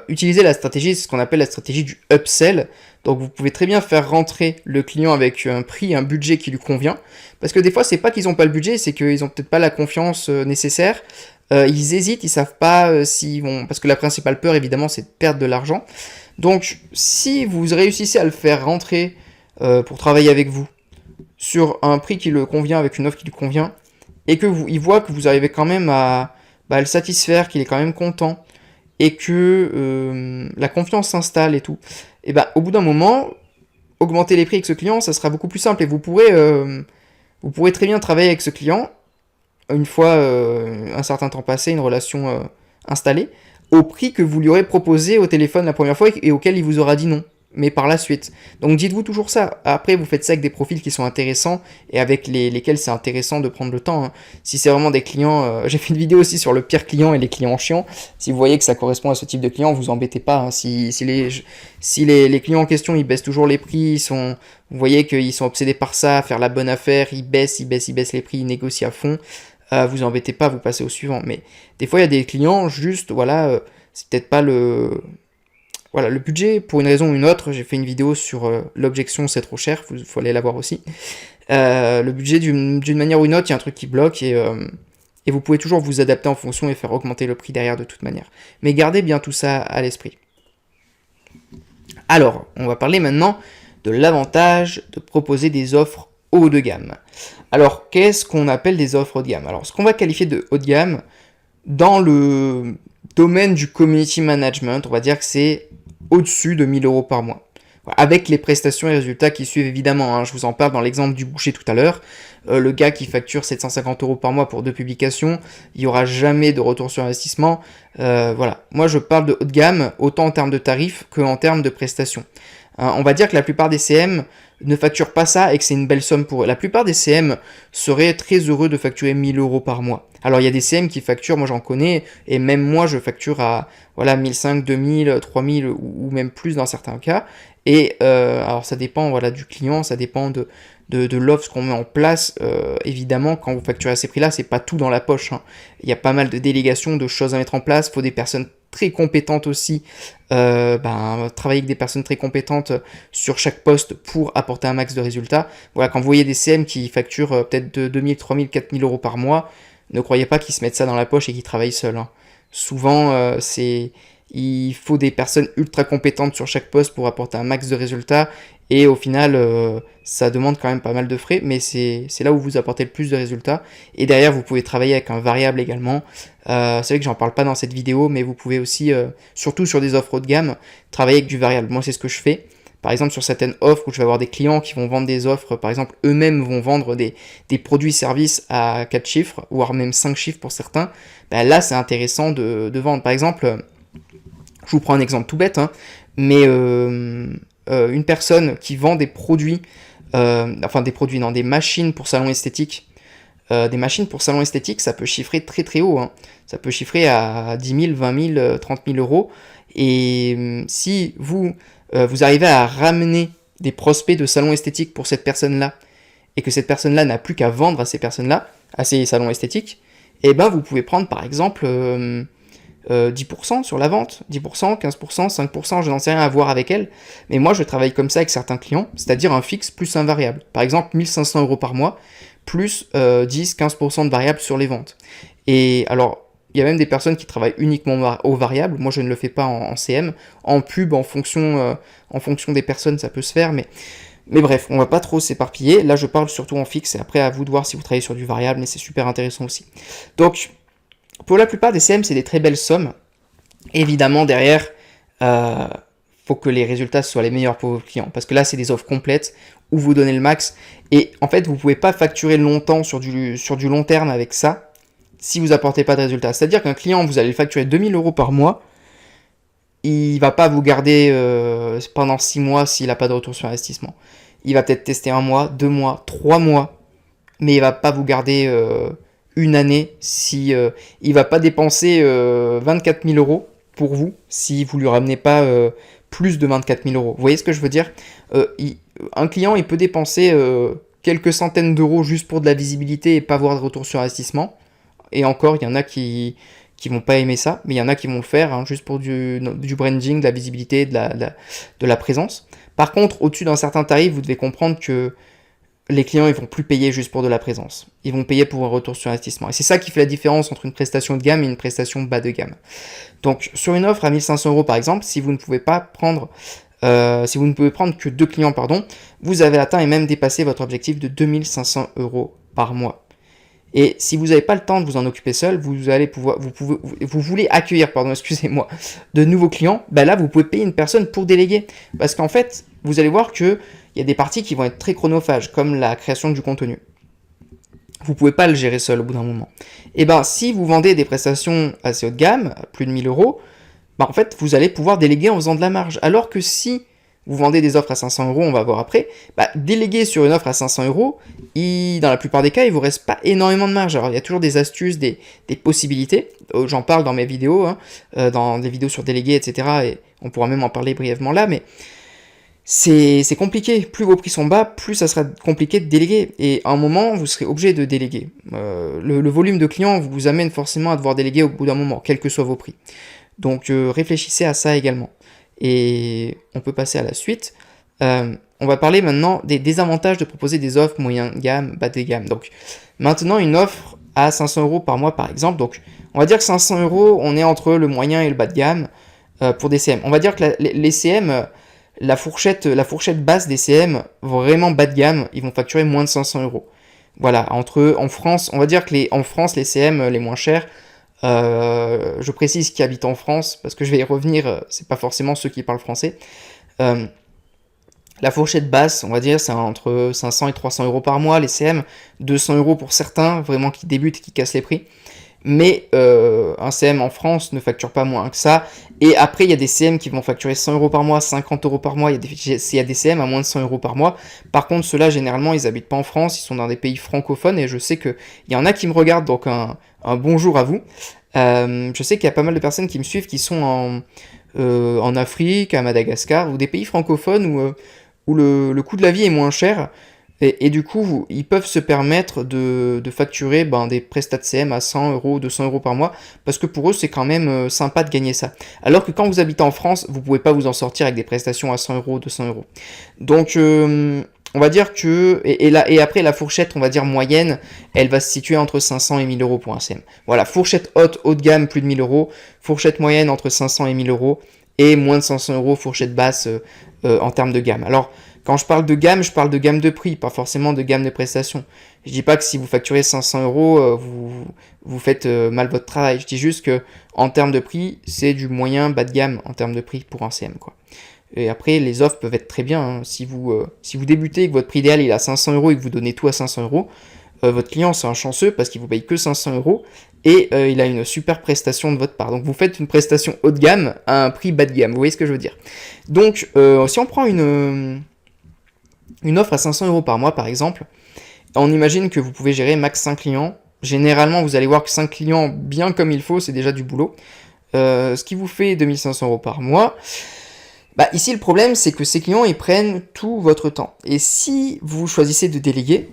utilisez la stratégie, c'est ce qu'on appelle la stratégie du upsell. Donc vous pouvez très bien faire rentrer le client avec un prix, un budget qui lui convient. Parce que des fois, c'est pas qu'ils n'ont pas le budget, c'est qu'ils n'ont peut-être pas la confiance nécessaire. Ils hésitent, ils savent pas s'ils vont... Parce que la principale peur, évidemment, c'est de perdre de l'argent. Donc, si vous réussissez à le faire rentrer pour travailler avec vous sur un prix qui le convient, avec une offre qui lui convient, et que il voit que vous arrivez quand même à le satisfaire, qu'il est quand même content, et que la confiance s'installe et tout, et ben au bout d'un moment, augmenter les prix avec ce client, ça sera beaucoup plus simple et vous pourrez très bien travailler avec ce client une fois un certain temps passé, une relation installée, au prix que vous lui aurez proposé au téléphone la première fois et auquel il vous aura dit non, mais par la suite. Donc dites-vous toujours ça. Après, vous faites ça avec des profils qui sont intéressants et avec lesquels c'est intéressant de prendre le temps. Hein. Si c'est vraiment des clients... j'ai fait une vidéo aussi sur le pire client et les clients chiants. Si vous voyez que ça correspond à ce type de client, vous embêtez pas. Hein. Si les clients en question, ils baissent toujours les prix, vous voyez qu'ils sont obsédés par ça, faire la bonne affaire, ils baissent les prix, ils négocient à fond. Vous embêtez pas, vous passez au suivant. Mais des fois, il y a des clients, juste, voilà, c'est peut-être pas le budget, pour une raison ou une autre. J'ai fait une vidéo sur l'objection, c'est trop cher, faut aller la voir aussi. Le budget, d'une manière ou une autre, il y a un truc qui bloque et vous pouvez toujours vous adapter en fonction et faire augmenter le prix derrière de toute manière. Mais gardez bien tout ça à l'esprit. Alors, on va parler maintenant de l'avantage de proposer des offres haut de gamme. Alors, qu'est-ce qu'on appelle des offres haut de gamme? Alors, ce qu'on va qualifier de haut de gamme, dans le domaine du community management, on va dire que c'est au-dessus de 1000 € par mois. Avec les prestations et résultats qui suivent évidemment. Hein. Je vous en parle dans l'exemple du boucher tout à l'heure. Le gars qui facture 750 € par mois pour 2 publications, il n'y aura jamais de retour sur investissement. Voilà. Moi, je parle de haut de gamme, autant en termes de tarifs qu'en termes de prestations. On va dire que la plupart des CM ne facturent pas ça et que c'est une belle somme pour eux. La plupart des CM seraient très heureux de facturer 1000 € par mois. Alors il y a des CM qui facturent, moi j'en connais, et même moi je facture à 1500, 2000, 3000 ou même plus dans certains cas. Et alors ça dépend du client, ça dépend de l'offre qu'on met en place. Évidemment, quand vous facturez à ces prix-là, c'est pas tout dans la poche. Hein. Il y a pas mal de délégations, de choses à mettre en place. Il faut des personnes très compétentes aussi. Travailler avec des personnes très compétentes sur chaque poste pour apporter un max de résultats. Voilà, quand vous voyez des CM qui facturent peut-être de 2000, 3000, 4000 € par mois, ne croyez pas qu'ils se mettent ça dans la poche et qu'ils travaillent seuls. Hein. Souvent, il faut des personnes ultra compétentes sur chaque poste pour apporter un max de résultats. Et au final, ça demande quand même pas mal de frais, mais c'est là où vous apportez le plus de résultats. Et derrière, vous pouvez travailler avec un variable également. C'est vrai que j'en parle pas dans cette vidéo, mais vous pouvez aussi, surtout sur des offres haut de gamme, travailler avec du variable. Moi, c'est ce que je fais. Par exemple, sur certaines offres où je vais avoir des clients qui vont vendre des offres, par exemple, eux-mêmes vont vendre des produits-services à 4 chiffres, voire même 5 chiffres pour certains, là, c'est intéressant de vendre. Par exemple, je vous prends un exemple tout bête, hein, mais une personne qui vend des produits, des machines pour salon esthétique, des machines pour salon esthétique, ça peut chiffrer très très haut. Hein. Ça peut chiffrer à 10 000, 20 000, 30 000 €. Et si vous arrivez à ramener des prospects de salon esthétique pour cette personne-là, et que cette personne-là n'a plus qu'à vendre à ces personnes-là, à ces salons esthétiques, vous pouvez prendre par exemple 10% sur la vente, 10%, 15%, 5%, je n'en sais rien à voir avec elle, mais moi je travaille comme ça avec certains clients, c'est-à-dire un fixe plus un variable. Par exemple 1500 € par mois, plus 10-15% de variable sur les ventes. Et alors, il y a même des personnes qui travaillent uniquement aux variables, moi je ne le fais pas en CM, en pub, en fonction des personnes ça peut se faire, mais bref, on va pas trop s'éparpiller, là je parle surtout en fixe, et après à vous de voir si vous travaillez sur du variable, mais c'est super intéressant aussi. Donc, pour la plupart des CM, c'est des très belles sommes. Évidemment, derrière, faut que les résultats soient les meilleurs pour vos clients. Parce que là, c'est des offres complètes où vous donnez le max. Et en fait, vous ne pouvez pas facturer longtemps sur du long terme avec ça si vous n'apportez pas de résultats. C'est-à-dire qu'un client, vous allez le facturer 2000 € par mois. Il ne va pas vous garder pendant 6 mois s'il n'a pas de retour sur investissement. Il va peut-être tester 1 mois, 2 mois, 3 mois. Mais il ne va pas vous garder... une année, si il va pas dépenser 24 000 € pour vous si vous lui ramenez pas plus de 24 000 €. Vous voyez ce que je veux dire? Un client, il peut dépenser quelques centaines d'euros juste pour de la visibilité et pas avoir de retour sur investissement. Et encore, il y en a qui vont pas aimer ça, mais il y en a qui vont le faire hein, juste pour du branding, de la visibilité, de la présence. Par contre, au-dessus d'un certain tarif, vous devez comprendre que les clients, ils vont plus payer juste pour de la présence. Ils vont payer pour un retour sur investissement. Et c'est ça qui fait la différence entre une prestation de gamme et une prestation bas de gamme. Donc, sur une offre à 1500 € par exemple, si vous ne pouvez prendre que 2 clients, vous avez atteint et même dépassé votre objectif de 2500 € par mois. Et si vous n'avez pas le temps de vous en occuper seul, vous allez pouvoir, vous voulez accueillir, pardon, excusez-moi, de nouveaux clients, bah là vous pouvez payer une personne pour déléguer. Parce qu'en fait, vous allez voir qu'il y a des parties qui vont être très chronophages, comme la création du contenu. Vous pouvez pas le gérer seul au bout d'un moment. Et ben si vous vendez des prestations assez haut de gamme, à plus de 1000 euros, bah en fait vous allez pouvoir déléguer en faisant de la marge. Alors que si vous vendez des offres à 500 euros, on va voir après, bah, déléguer sur une offre à 500 euros, dans la plupart des cas, il vous reste pas énormément de marge. Alors il y a toujours des astuces, des possibilités, j'en parle dans mes vidéos, dans des vidéos sur déléguer, etc. Et on pourra même en parler brièvement là, mais c'est compliqué. Plus vos prix sont bas, plus ça sera compliqué de déléguer. Et à un moment, vous serez obligé de déléguer. Le volume de clients vous amène forcément à devoir déléguer au bout d'un moment, quels que soient vos prix. Donc réfléchissez à ça également. Et on peut passer à la suite. On va parler maintenant des désavantages de proposer des offres moyen de gamme, bas de gamme. Donc maintenant, une offre à 500 euros par mois par exemple. Donc on va dire que 500 euros, on est entre le moyen et le bas de gamme pour des CM. On va dire que les CM... La fourchette basse des CM, vraiment bas de gamme, ils vont facturer moins de 500 euros. Voilà, en France, on va dire que en France, les CM les moins chers, je précise qui habitent en France, parce que je vais y revenir, c'est pas forcément ceux qui parlent français. La fourchette basse, on va dire, c'est entre 500 et 300 euros par mois, les CM, 200 euros pour certains, vraiment qui débutent et qui cassent les prix. Mais un CM en France ne facture pas moins que ça. Et après, il y a des CM qui vont facturer 100 euros par mois, 50 euros par mois. Il y a des CM à moins de 100 euros par mois. Par contre, ceux-là, généralement, ils habitent pas en France, ils sont dans des pays francophones. Et je sais qu'il y en a qui me regardent, donc un bonjour à vous. Je sais qu'il y a pas mal de personnes qui me suivent qui sont en Afrique, à Madagascar, ou des pays francophones où le coût de la vie est moins cher. Et du coup, ils peuvent se permettre de facturer des prestats de CM à 100 euros, 200 euros par mois, parce que pour eux, c'est quand même sympa de gagner ça. Alors que quand vous habitez en France, vous pouvez pas vous en sortir avec des prestations à 100 euros, 200 euros. Donc, on va dire que... Et après, la fourchette, on va dire moyenne, elle va se situer entre 500 et 1000 euros pour un CM. Voilà, fourchette haut de gamme, plus de 1000 euros. Fourchette moyenne, entre 500 et 1000 euros. Et moins de 500 euros, fourchette basse en termes de gamme. Alors, quand je parle de gamme de prix, pas forcément de gamme de prestations. Je dis pas que si vous facturez 500 euros, vous faites mal votre travail. Je dis juste que en termes de prix, c'est du moyen bas de gamme en termes de prix pour un CM, quoi. Et après, les offres peuvent être très bien. Hein. Si vous débutez et que votre prix idéal il est à 500 euros et que vous donnez tout à 500 euros, votre client c'est un chanceux parce qu'il vous paye que 500 euros et il a une super prestation de votre part. Donc vous faites une prestation haut de gamme à un prix bas de gamme. Vous voyez ce que je veux dire? Donc si on prend une offre à 500 euros par mois, par exemple, on imagine que vous pouvez gérer max 5 clients. Généralement, vous allez voir que 5 clients bien comme il faut, c'est déjà du boulot. Ce qui vous fait 2500 euros par mois. Ici, le problème, c'est que ces clients, ils prennent tout votre temps. Et si vous choisissez de déléguer,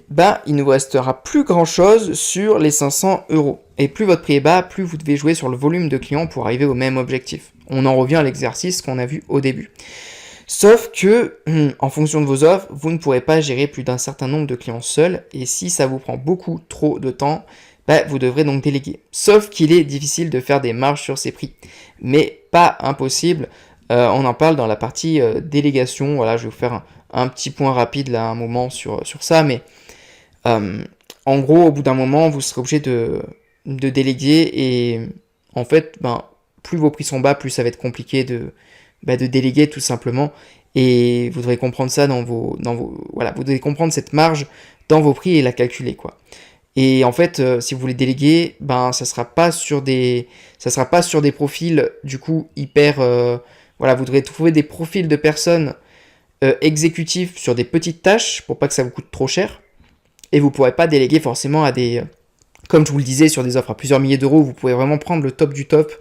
il ne vous restera plus grand-chose sur les 500 euros. Et plus votre prix est bas, plus vous devez jouer sur le volume de clients pour arriver au même objectif. On en revient à l'exercice qu'on a vu au début. Sauf que, en fonction de vos offres, vous ne pourrez pas gérer plus d'un certain nombre de clients seuls, et si ça vous prend beaucoup trop de temps, vous devrez donc déléguer. Sauf qu'il est difficile de faire des marges sur ces prix, mais pas impossible. On en parle dans la partie délégation. Voilà, je vais vous faire un petit point rapide là, un moment sur ça, mais en gros, au bout d'un moment, vous serez obligé de déléguer, et en fait, plus vos prix sont bas, plus ça va être compliqué de déléguer tout simplement, et vous devrez comprendre ça vous devez comprendre cette marge dans vos prix et la calculer, quoi. Et en fait, si vous voulez déléguer, ça sera pas sur des profils du coup hyper vous devrez trouver des profils de personnes exécutifs sur des petites tâches pour pas que ça vous coûte trop cher, et vous pourrez pas déléguer forcément à des comme je vous le disais, sur des offres à plusieurs milliers d'euros, vous pouvez vraiment prendre le top du top,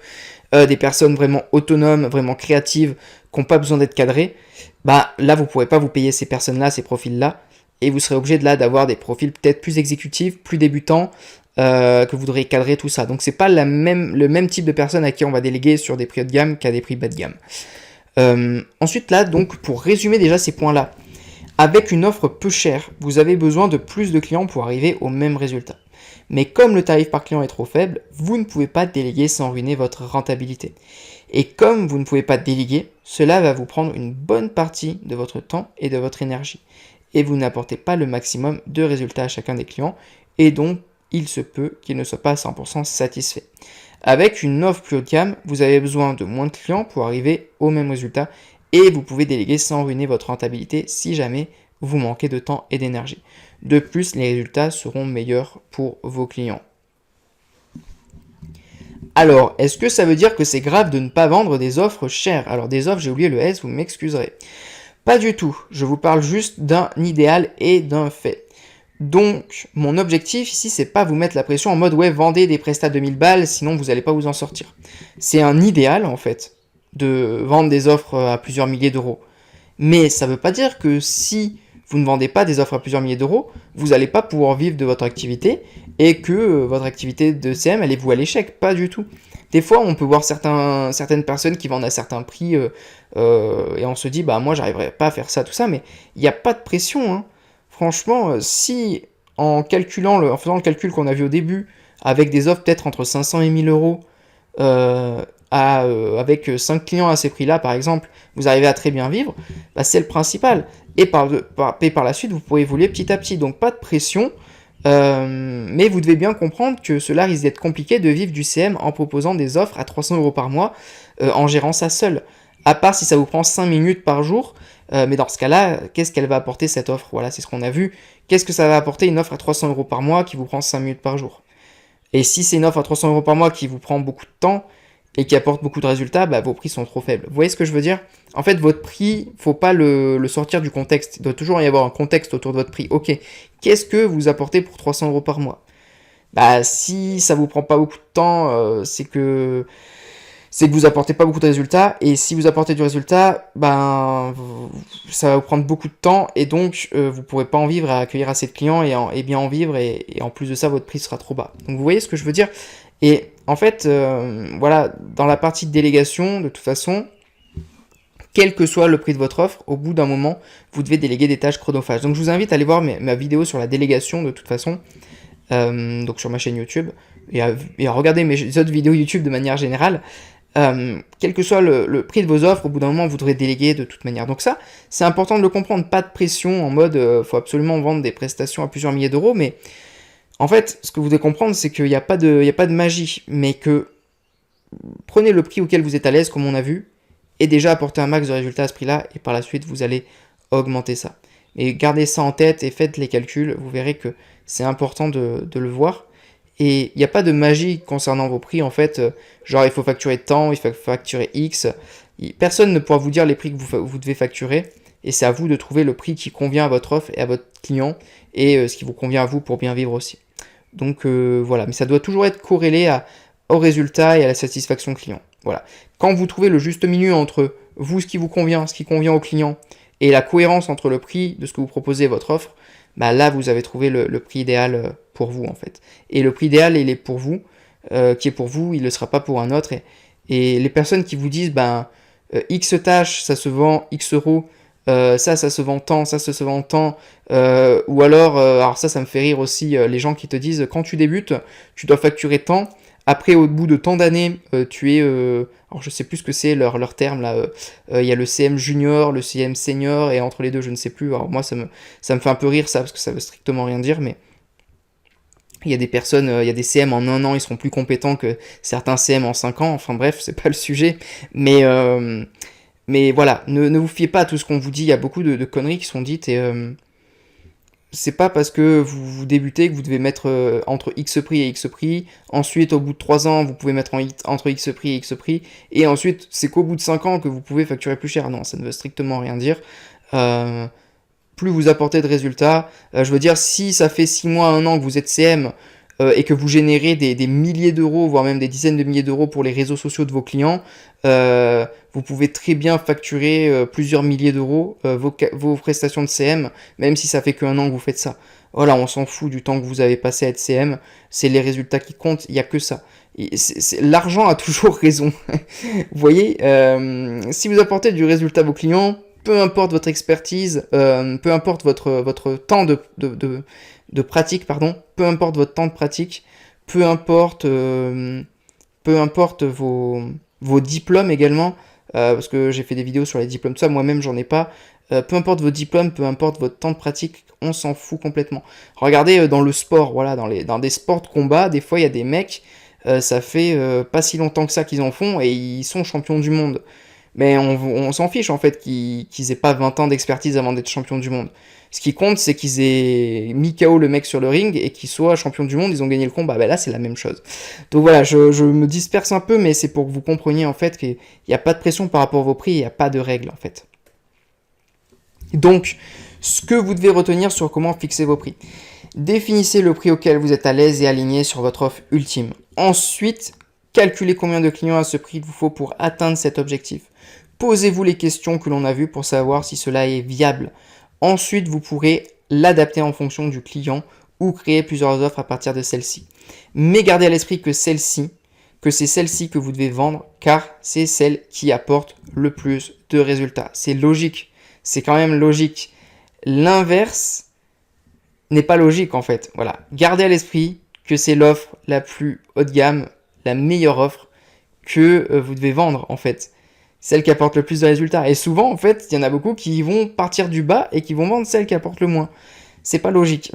des personnes vraiment autonomes, vraiment créatives, qui n'ont pas besoin d'être cadrées. Là, vous ne pourrez pas vous payer ces personnes-là, ces profils-là, et vous serez obligé d'avoir des profils peut-être plus exécutifs, plus débutants, que vous devrez cadrer tout ça. Donc, c'est pas le même type de personnes à qui on va déléguer sur des prix haut de gamme qu'à des prix bas de gamme. Ensuite, là, donc, pour résumer déjà ces points-là, avec une offre peu chère, vous avez besoin de plus de clients pour arriver au même résultat. Mais comme le tarif par client est trop faible, vous ne pouvez pas déléguer sans ruiner votre rentabilité. Et comme vous ne pouvez pas déléguer, cela va vous prendre une bonne partie de votre temps et de votre énergie. Et vous n'apportez pas le maximum de résultats à chacun des clients, et donc il se peut qu'il ne soit pas à 100% satisfait. Avec une offre plus haut de gamme, vous avez besoin de moins de clients pour arriver au même résultat et vous pouvez déléguer sans ruiner votre rentabilité si jamais vous manquez de temps et d'énergie. De plus, les résultats seront meilleurs pour vos clients. Alors, est-ce que ça veut dire que c'est grave de ne pas vendre des offres chères? Alors des offres, j'ai oublié le S, vous m'excuserez. Pas du tout, je vous parle juste d'un idéal et d'un fait. Donc, mon objectif ici, c'est pas vous mettre la pression en mode ouais, vendez des prestats de 1000 balles, sinon vous n'allez pas vous en sortir. C'est un idéal en fait, de vendre des offres à plusieurs milliers d'euros. Mais ça veut pas dire que si vous ne vendez pas des offres à plusieurs milliers d'euros, vous n'allez pas pouvoir vivre de votre activité et que votre activité de CM, elle est vouée à l'échec. Pas du tout. Des fois, on peut voir certaines personnes qui vendent à certains prix et on se dit, bah moi, j'arriverai pas à faire ça, tout ça, mais il n'y a pas de pression, hein. Franchement, si en faisant le calcul qu'on a vu au début, avec des offres peut-être entre 500 et 1000 euros, avec 5 clients à ces prix-là, par exemple, vous arrivez à très bien vivre, bah, c'est le principal. Et par la suite, vous pourrez évoluer petit à petit. Donc pas de pression, mais vous devez bien comprendre que cela risque d'être compliqué de vivre du CM en proposant des offres à 300 euros par mois, en gérant ça seul. À part si ça vous prend 5 minutes par jour, mais dans ce cas-là, qu'est-ce qu'elle va apporter cette offre? Voilà, c'est ce qu'on a vu. Qu'est-ce que ça va apporter une offre à 300 euros par mois qui vous prend 5 minutes par jour? Et si c'est une offre à 300 euros par mois qui vous prend beaucoup de temps et qui apporte beaucoup de résultats, bah, vos prix sont trop faibles. Vous voyez ce que je veux dire? En fait, votre prix, faut pas le sortir du contexte. Il doit toujours y avoir un contexte autour de votre prix. Ok, qu'est-ce que vous apportez pour 300 euros par mois? Bah, si ça vous prend pas beaucoup de temps, c'est que vous apportez pas beaucoup de résultats, et si vous apportez du résultat, ben ça va vous prendre beaucoup de temps, et donc vous pourrez pas en vivre, à accueillir assez de clients et bien en vivre, et en plus de ça, votre prix sera trop bas. Donc vous voyez ce que je veux dire? Et en fait, voilà, dans la partie de délégation, de toute façon, quel que soit le prix de votre offre, au bout d'un moment, vous devez déléguer des tâches chronophages. Donc je vous invite à aller voir ma vidéo sur la délégation, de toute façon, donc sur ma chaîne YouTube, et à regarder mes autres vidéos YouTube de manière générale. Quel que soit le prix de vos offres, au bout d'un moment, vous devrez déléguer de toute manière. Donc ça, c'est important de le comprendre. Pas de pression en mode, faut absolument vendre des prestations à plusieurs milliers d'euros, mais en fait, ce que vous devez comprendre, c'est qu'il n'y a pas de magie, mais que prenez le prix auquel vous êtes à l'aise, comme on a vu, et déjà apportez un max de résultats à ce prix-là, et par la suite, vous allez augmenter ça. Et gardez ça en tête et faites les calculs, vous verrez que c'est important de le voir. Et il n'y a pas de magie concernant vos prix, en fait, genre il faut facturer tant, il faut facturer X. Personne ne pourra vous dire les prix que vous devez facturer, et c'est à vous de trouver le prix qui convient à votre offre et à votre client, et ce qui vous convient à vous pour bien vivre aussi. Donc voilà, mais ça doit toujours être corrélé au résultat et à la satisfaction client. Voilà. Quand vous trouvez le juste milieu entre vous, ce qui vous convient, ce qui convient au client, et la cohérence entre le prix de ce que vous proposez et votre offre, bah là vous avez trouvé le prix idéal pour vous en fait. Et le prix idéal, il est pour vous, qui est pour vous, il ne le sera pas pour un autre. Et les personnes qui vous disent, ben, X tâches, ça se vend X euros, ça se vend tant, ça se vend tant, ou alors ça me fait rire aussi, les gens qui te disent, quand tu débutes, tu dois facturer tant, après au bout de tant d'années, tu es, alors je sais plus ce que c'est leur terme là, il y a le CM junior, le CM senior, et entre les deux je ne sais plus, alors moi ça me fait un peu rire ça, parce que ça veut strictement rien dire, mais il y a des personnes, il y a des CM en 1 an, ils seront plus compétents que certains CM en 5 ans, enfin bref, c'est pas le sujet, mais voilà, ne vous fiez pas à tout ce qu'on vous dit, il y a beaucoup de conneries qui sont dites, et c'est pas parce que vous débutez que vous devez mettre entre X prix et X prix, ensuite au bout de 3 ans vous pouvez mettre entre X prix et X prix, et ensuite c'est qu'au bout de 5 ans que vous pouvez facturer plus cher, non, ça ne veut strictement rien dire. Plus vous apportez de résultats, je veux dire, si ça fait 6 mois, 1 an que vous êtes CM, et que vous générez des milliers d'euros, voire même des dizaines de milliers d'euros pour les réseaux sociaux de vos clients, vous pouvez très bien facturer plusieurs milliers d'euros vos prestations de CM, même si ça fait que 1 an que vous faites ça. Voilà, on s'en fout du temps que vous avez passé à être CM, c'est les résultats qui comptent, il n'y a que ça. L'argent a toujours raison. Vous voyez, si vous apportez du résultat à vos clients, peu importe votre expertise, peu importe votre temps de pratique, pardon, peu importe votre temps de pratique, peu importe vos diplômes également, parce que j'ai fait des vidéos sur les diplômes, tout ça, moi-même j'en ai pas, peu importe vos diplômes, peu importe votre temps de pratique, on s'en fout complètement. Regardez dans le sport, voilà, dans des sports de combat, des fois il y a des mecs, ça fait pas si longtemps que ça qu'ils en font et ils sont champions du monde. Mais on s'en fiche en fait qu'ils aient pas 20 ans d'expertise avant d'être champion du monde. Ce qui compte, c'est qu'ils aient mis KO le mec sur le ring et qu'ils soient champions du monde, ils ont gagné le combat. Ben là, c'est la même chose. Donc voilà, je me disperse un peu, mais c'est pour que vous compreniez en fait qu'il n'y a pas de pression par rapport à vos prix, il n'y a pas de règles en fait. Donc, ce que vous devez retenir sur comment fixer vos prix. Définissez le prix auquel vous êtes à l'aise et aligné sur votre offre ultime. Ensuite, calculez combien de clients à ce prix il vous faut pour atteindre cet objectif. Posez-vous les questions que l'on a vues pour savoir si cela est viable. Ensuite, vous pourrez l'adapter en fonction du client ou créer plusieurs offres à partir de celle-ci. Mais gardez à l'esprit que c'est celle-ci que vous devez vendre car c'est celle qui apporte le plus de résultats. C'est logique, c'est quand même logique. L'inverse n'est pas logique en fait. Voilà, gardez à l'esprit que c'est l'offre la plus haut de gamme, la meilleure offre que vous devez vendre en fait. Celle qui apporte le plus de résultats. Et souvent, en fait, il y en a beaucoup qui vont partir du bas et qui vont vendre celle qui apporte le moins. C'est pas logique.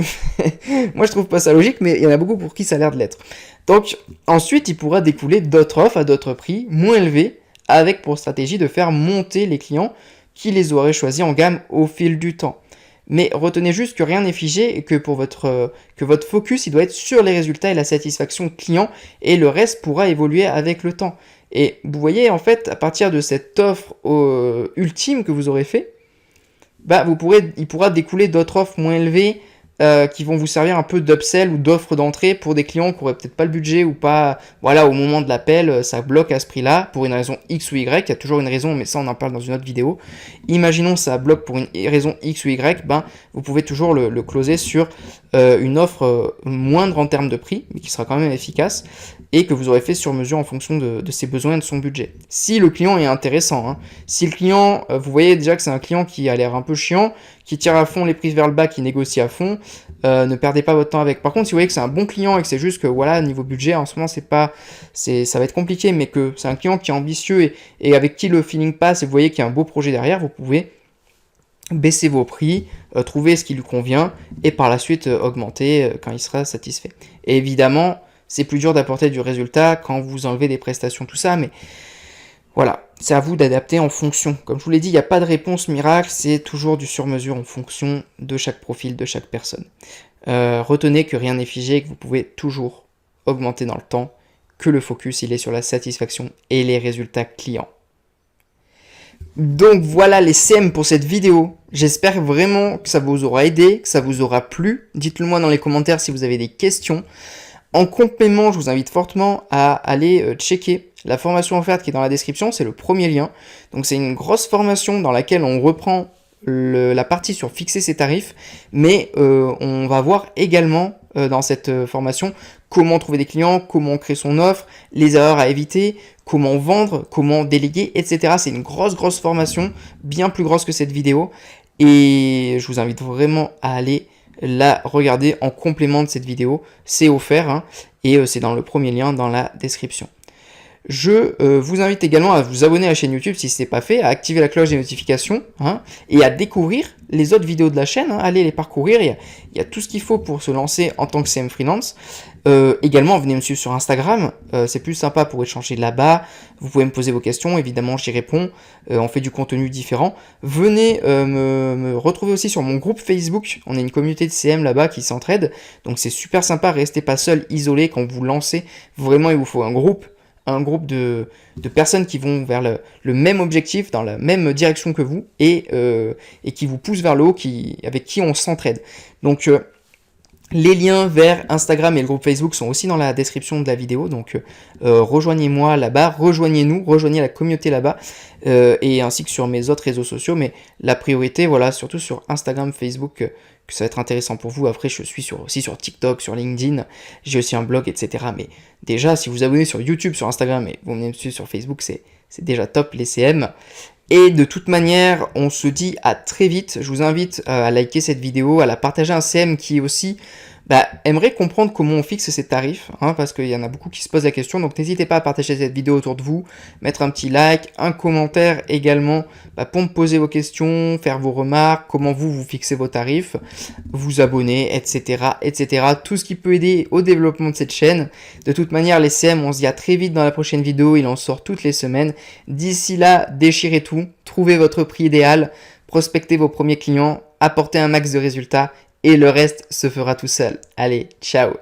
Moi, je trouve pas ça logique, mais il y en a beaucoup pour qui ça a l'air de l'être. Donc, ensuite, il pourra découler d'autres offres à d'autres prix moins élevés, avec pour stratégie de faire monter les clients qui les auraient choisis en gamme au fil du temps. Mais retenez juste que rien n'est figé et que votre focus il doit être sur les résultats et la satisfaction client et le reste pourra évoluer avec le temps. Et vous voyez en fait à partir de cette offre ultime que vous aurez fait, bah, il pourra découler d'autres offres moins élevées qui vont vous servir un peu d'upsell ou d'offres d'entrée pour des clients qui n'auraient peut-être pas le budget ou pas, voilà, au moment de l'appel, ça bloque à ce prix-là pour une raison X ou Y, il y a toujours une raison, mais ça on en parle dans une autre vidéo. Imaginons ça bloque pour une raison X ou Y, ben, vous pouvez toujours le closer sur une offre moindre en termes de prix, mais qui sera quand même efficace, et que vous aurez fait sur mesure en fonction de ses besoins et de son budget. Si le client est intéressant, hein, si le client, vous voyez déjà que c'est un client qui a l'air un peu chiant, qui tire à fond les prix vers le bas, qui négocie à fond, ne perdez pas votre temps avec. Par contre, si vous voyez que c'est un bon client et que c'est juste que voilà, niveau budget, en ce moment, ça va être compliqué, mais que c'est un client qui est ambitieux et avec qui le feeling passe et vous voyez qu'il y a un beau projet derrière, vous pouvez baisser vos prix, trouver ce qui lui convient et par la suite augmenter quand il sera satisfait. Et évidemment, c'est plus dur d'apporter du résultat quand vous enlevez des prestations, tout ça, mais voilà, c'est à vous d'adapter en fonction. Comme je vous l'ai dit, il n'y a pas de réponse miracle, c'est toujours du sur-mesure en fonction de chaque profil, de chaque personne. Retenez que rien n'est figé, que vous pouvez toujours augmenter dans le temps, que le focus il est sur la satisfaction et les résultats clients. Donc voilà les CM pour cette vidéo. J'espère vraiment que ça vous aura aidé, que ça vous aura plu. Dites-le moi dans les commentaires si vous avez des questions. En complément, je vous invite fortement à aller checker la formation offerte qui est dans la description, c'est le premier lien. Donc c'est une grosse formation dans laquelle on reprend la partie sur fixer ses tarifs, mais on va voir également dans cette formation comment trouver des clients, comment créer son offre, les erreurs à éviter, comment vendre, comment déléguer, etc. C'est une grosse formation, bien plus grosse que cette vidéo, et je vous invite vraiment à aller la regarder en complément de cette vidéo. C'est offert hein, et c'est dans le premier lien dans la description. Je vous invite également à vous abonner à la chaîne YouTube si ce n'est pas fait, à activer la cloche des notifications hein, et à découvrir les autres vidéos de la chaîne. Hein, allez les parcourir, il y a tout ce qu'il faut pour se lancer en tant que CM Freelance. Également, venez me suivre sur Instagram, c'est plus sympa pour échanger là-bas. Vous pouvez me poser vos questions, évidemment j'y réponds. On fait du contenu différent. Venez me retrouver aussi sur mon groupe Facebook. On a une communauté de CM là-bas qui s'entraide. Donc c'est super sympa, restez pas seul, isolé quand vous lancez. Vraiment, il vous faut un groupe de personnes qui vont vers le même objectif, dans la même direction que vous, et qui vous poussent vers le haut, avec qui on s'entraide. Donc les liens vers Instagram et le groupe Facebook sont aussi dans la description de la vidéo, donc rejoignez-moi là-bas, rejoignez-nous, rejoignez la communauté là-bas, et ainsi que sur mes autres réseaux sociaux, mais la priorité, voilà, surtout sur Instagram, Facebook, que ça va être intéressant pour vous. Après, je suis aussi sur TikTok, sur LinkedIn, j'ai aussi un blog, etc. Mais déjà, si vous abonnez sur YouTube, sur Instagram, et vous venez me suivre sur Facebook, c'est déjà top, les CM. Et de toute manière, on se dit à très vite. Je vous invite à liker cette vidéo, à la partager à un CM qui est aussi aimerait comprendre comment on fixe ces tarifs, hein, parce qu'il y en a beaucoup qui se posent la question. Donc n'hésitez pas à partager cette vidéo autour de vous, mettre un petit like, un commentaire également pour me poser vos questions, faire vos remarques, comment vous fixez vos tarifs, vous abonner, etc., etc. Tout ce qui peut aider au développement de cette chaîne. De toute manière, les CM, on se dit à très vite dans la prochaine vidéo, il en sort toutes les semaines. D'ici là, déchirez tout, trouvez votre prix idéal, prospectez vos premiers clients, apportez un max de résultats, et le reste se fera tout seul. Allez, ciao!